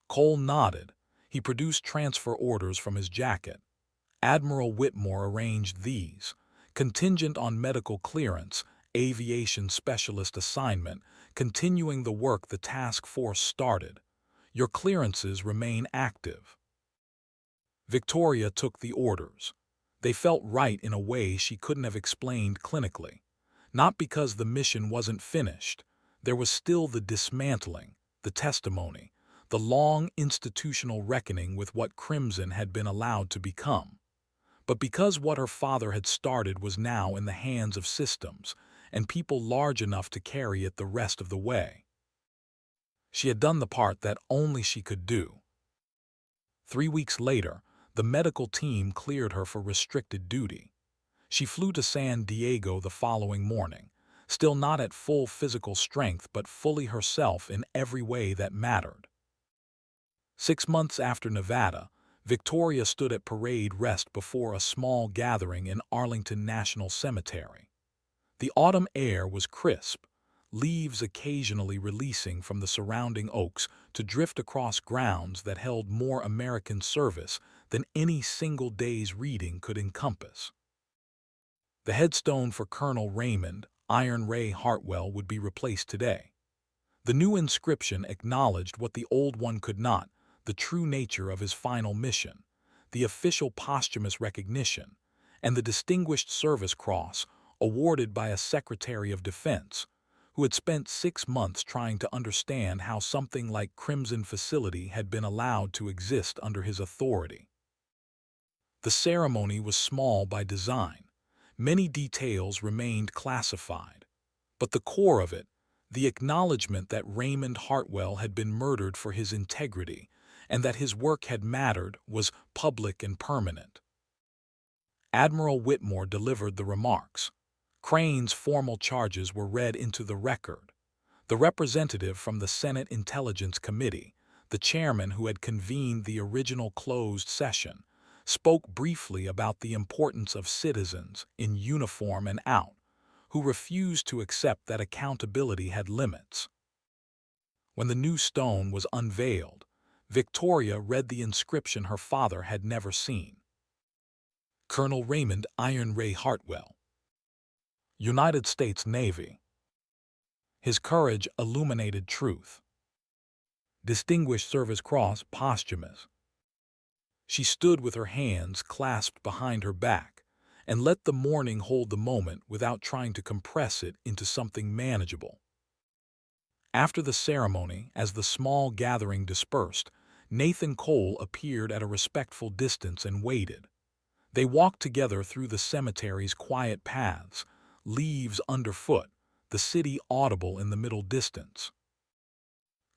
Cole nodded. He produced transfer orders from his jacket. Admiral Whitmore arranged these. Contingent on medical clearance, aviation specialist assignment, continuing the work the task force started. Your clearances remain active. Victoria took the orders. They felt right in a way she couldn't have explained clinically. Not because the mission wasn't finished. There was still the dismantling, the testimony, the long institutional reckoning with what Crimson had been allowed to become. But because what her father had started was now in the hands of systems, and people large enough to carry it the rest of the way. She had done the part that only she could do. 3 weeks later, the medical team cleared her for restricted duty. She flew to San Diego the following morning, still not at full physical strength but fully herself in every way that mattered. 6 months after Nevada, Victoria stood at parade rest before a small gathering in Arlington National Cemetery. The autumn air was crisp, leaves occasionally releasing from the surrounding oaks to drift across grounds that held more American service than any single day's reading could encompass. The headstone for Colonel Raymond "Iron Ray" Hartwell would be replaced today. The new inscription acknowledged what the old one could not: the true nature of his final mission, the official posthumous recognition, and the Distinguished Service Cross awarded by a Secretary of Defense who had spent 6 months trying to understand how something like Crimson Facility had been allowed to exist under his authority. The ceremony was small by design. Many details remained classified. But the core of it, the acknowledgement that Raymond Hartwell had been murdered for his integrity and that his work had mattered, was public and permanent. Admiral Whitmore delivered the remarks. Crane's formal charges were read into the record. The representative from the Senate Intelligence Committee, the chairman who had convened the original closed session, spoke briefly about the importance of citizens, in uniform and out, who refused to accept that accountability had limits. When the new stone was unveiled, Victoria read the inscription her father had never seen. Colonel Raymond "Iron Ray" Hartwell, United States Navy. His courage illuminated truth. Distinguished Service Cross, posthumous. She stood with her hands clasped behind her back and let the mourning hold the moment without trying to compress it into something manageable. After the ceremony, as the small gathering dispersed, Nathan Cole appeared at a respectful distance and waited. They walked together through the cemetery's quiet paths, leaves underfoot, the city audible in the middle distance.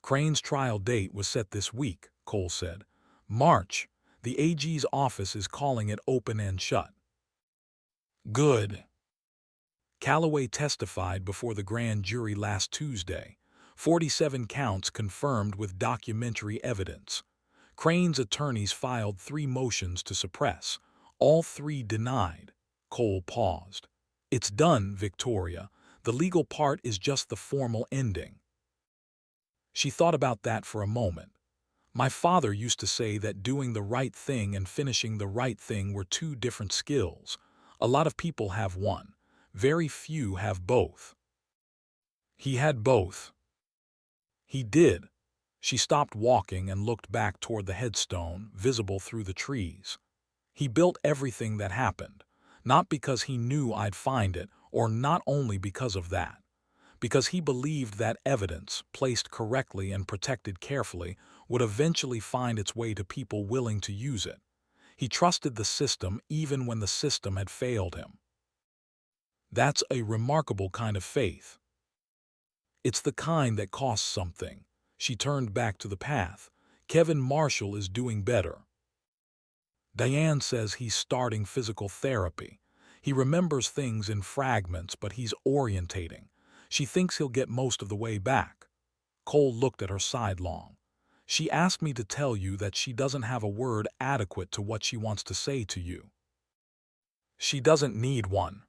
Crane's trial date was set this week, Cole said. March. The AG's office is calling it open and shut. Good. Calloway testified before the grand jury last Tuesday. 47 counts confirmed with documentary evidence. Crane's attorneys filed 3 motions to suppress. All 3 denied. Cole paused. It's done, Victoria. The legal part is just the formal ending. She thought about that for a moment. My father used to say that doing the right thing and finishing the right thing were 2 different skills. A lot of people have one. Very few have both. He had both. He did. She stopped walking and looked back toward the headstone, visible through the trees. He built everything that happened, not because he knew I'd find it, or not only because of that, because he believed that evidence, placed correctly and protected carefully, would eventually find its way to people willing to use it. He trusted the system even when the system had failed him. That's a remarkable kind of faith. It's the kind that costs something. She turned back to the path. Kevin Marshall is doing better. Diane says he's starting physical therapy. He remembers things in fragments, but he's orientating. She thinks he'll get most of the way back. Cole looked at her sidelong. She asked me to tell you that she doesn't have a word adequate to what she wants to say to you. She doesn't need one.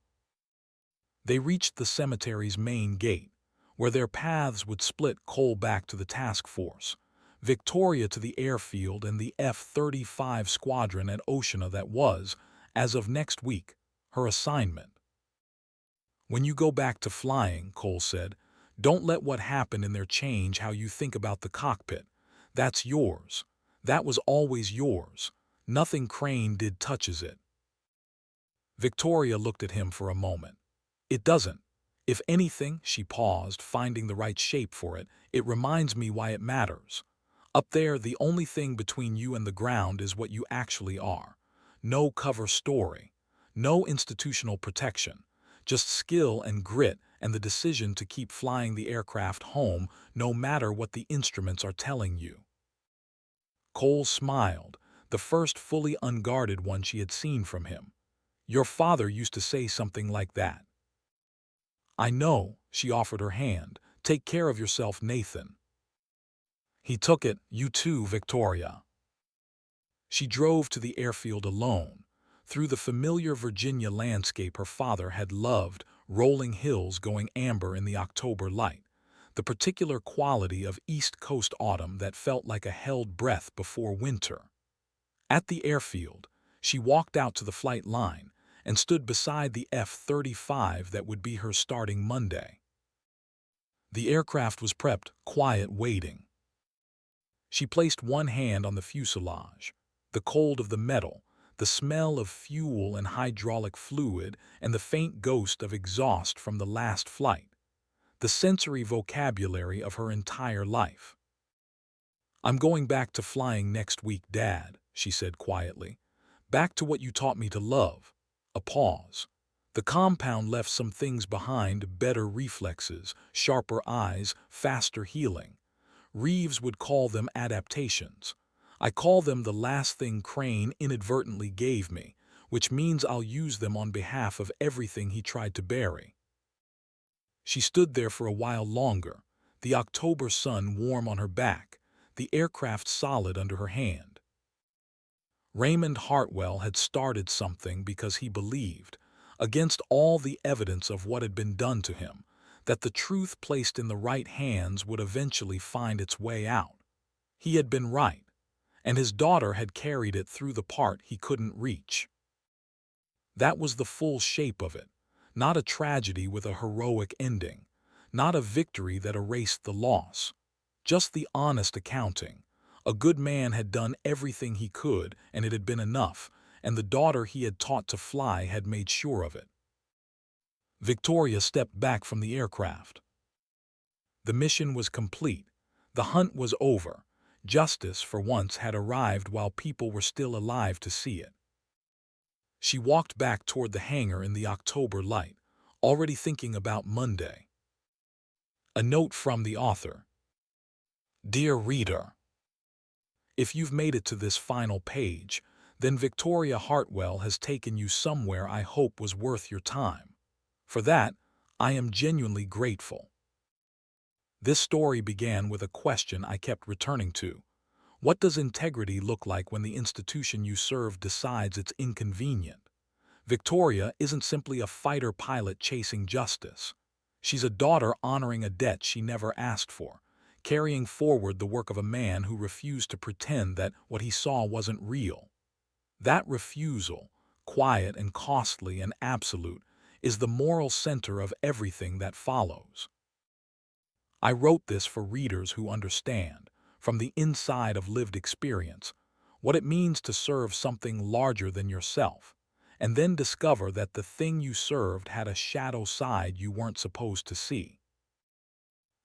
They reached the cemetery's main gate, where their paths would split. Cole back to the task force, Victoria to the airfield and the F-35 squadron at Oceana that was, as of next week, her assignment. When you go back to flying, Cole said, don't let what happened in there change how you think about the cockpit. That's yours. That was always yours. Nothing Crane did touches it. Victoria looked at him for a moment. It doesn't. If anything, she paused, finding the right shape for it, it reminds me why it matters. Up there, the only thing between you and the ground is what you actually are. No cover story. No institutional protection. Just skill and grit and the decision to keep flying the aircraft home no matter what the instruments are telling you. Cole smiled. the first fully unguarded one she had seen from him. "Your father used to say something like that." "I know," she offered her hand. "Take care of yourself, Nathan." He took it. "You too, Victoria." She drove to the airfield alone, through the familiar Virginia landscape her father had loved, rolling hills going amber in the October light, the particular quality of East Coast autumn that felt like a held breath before winter. At the airfield, she walked out to the flight line and stood beside the F-35 that would be her starting Monday. The aircraft was prepped, quiet, waiting. She placed one hand on the fuselage. The cold of the metal, the smell of fuel and hydraulic fluid, and the faint ghost of exhaust from the last flight. The sensory vocabulary of her entire life. "I'm going back to flying next week, Dad," she said quietly. "Back to what you taught me to love." A pause. The compound left some things behind: better reflexes, sharper eyes, faster healing. Reeves would call them adaptations. I call them the last thing Crane inadvertently gave me, which means I'll use them on behalf of everything he tried to bury. She stood there for a while longer, the October sun warm on her back, the aircraft solid under her hand. Raymond Hartwell had started something because he believed, against all the evidence of what had been done to him, that the truth placed in the right hands would eventually find its way out. He had been right, and his daughter had carried it through the part he couldn't reach. That was the full shape of it, not a tragedy with a heroic ending, not a victory that erased the loss, just the honest accounting. A good man had done everything he could, and it had been enough, and the daughter he had taught to fly had made sure of it. Victoria stepped back from the aircraft. The mission was complete. The hunt was over. Justice, for once, had arrived while people were still alive to see it. She walked back toward the hangar in the October light, already thinking about Monday. A note from the author. Dear reader, if you've made it to this final page, then Victoria Hartwell has taken you somewhere I hope was worth your time. For that, I am genuinely grateful. This story began with a question I kept returning to. What does integrity look like when the institution you serve decides it's inconvenient? Victoria isn't simply a fighter pilot chasing justice. She's a daughter honoring a debt she never asked for, carrying forward the work of a man who refused to pretend that what he saw wasn't real. That refusal, quiet and costly and absolute, is the moral center of everything that follows. I wrote this for readers who understand, from the inside of lived experience, what it means to serve something larger than yourself, and then discover that the thing you served had a shadow side you weren't supposed to see.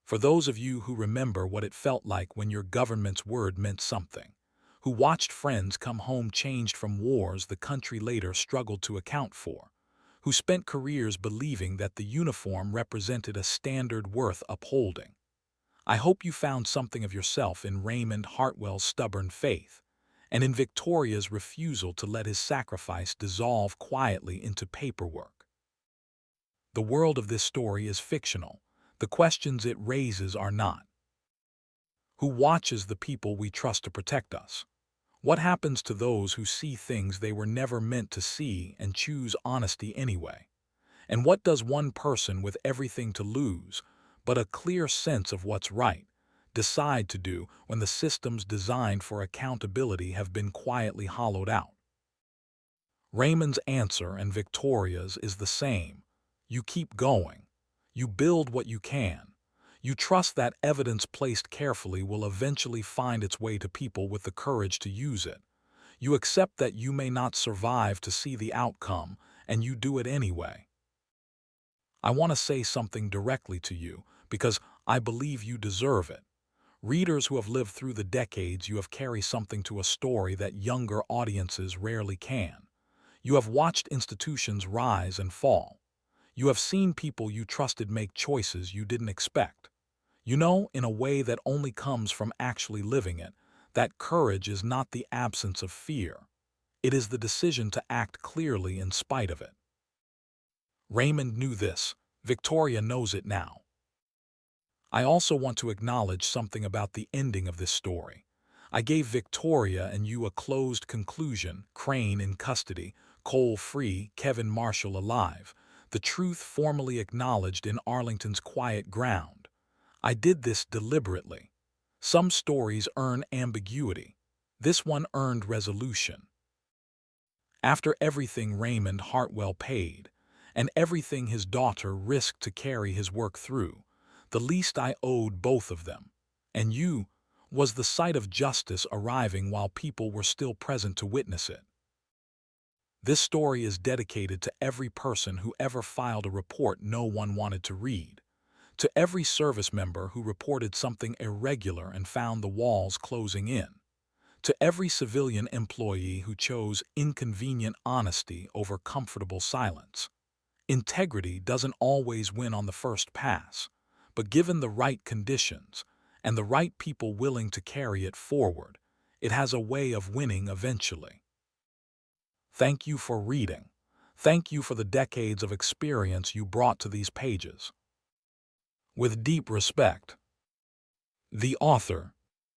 For those of you who remember what it felt like when your government's word meant something, who watched friends come home changed from wars the country later struggled to account for, who spent careers believing that the uniform represented a standard worth upholding, I hope you found something of yourself in Raymond Hartwell's stubborn faith, and in Victoria's refusal to let his sacrifice dissolve quietly into paperwork. The world of this story is fictional. The questions it raises are not. Who watches the people we trust to protect us? What happens to those who see things they were never meant to see and choose honesty anyway? And what does one person with everything to lose, but a clear sense of what's right, decide to do when the systems designed for accountability have been quietly hollowed out? Raymond's answer and Victoria's is the same. You keep going. You build what you can. You trust that evidence placed carefully will eventually find its way to people with the courage to use it. You accept that you may not survive to see the outcome, and you do it anyway. I want to say something directly to you, because I believe you deserve it. Readers who have lived through the decades you have carried something to a story that younger audiences rarely can. You have watched institutions rise and fall. You have seen people you trusted make choices you didn't expect. You know, in a way that only comes from actually living it, that courage is not the absence of fear. It is the decision to act clearly in spite of it. Raymond knew this. Victoria knows it now. I also want to acknowledge something about the ending of this story. I gave Victoria and you a closed conclusion: Crane in custody, Cole free, Kevin Marshall alive, the truth formally acknowledged in Arlington's quiet ground. I did this deliberately. Some stories earn ambiguity. This one earned resolution. After everything Raymond Hartwell paid, and everything his daughter risked to carry his work through, the least I owed both of them, and you, was the sight of justice arriving while people were still present to witness it. This story is dedicated to every person who ever filed a report no one wanted to read, to every service member who reported something irregular and found the walls closing in, to every civilian employee who chose inconvenient honesty over comfortable silence. Integrity doesn't always win on the first pass, but given the right conditions and the right people willing to carry it forward, it has a way of winning eventually. Thank you for reading. Thank you for the decades of experience you brought to these pages. With deep respect, the author,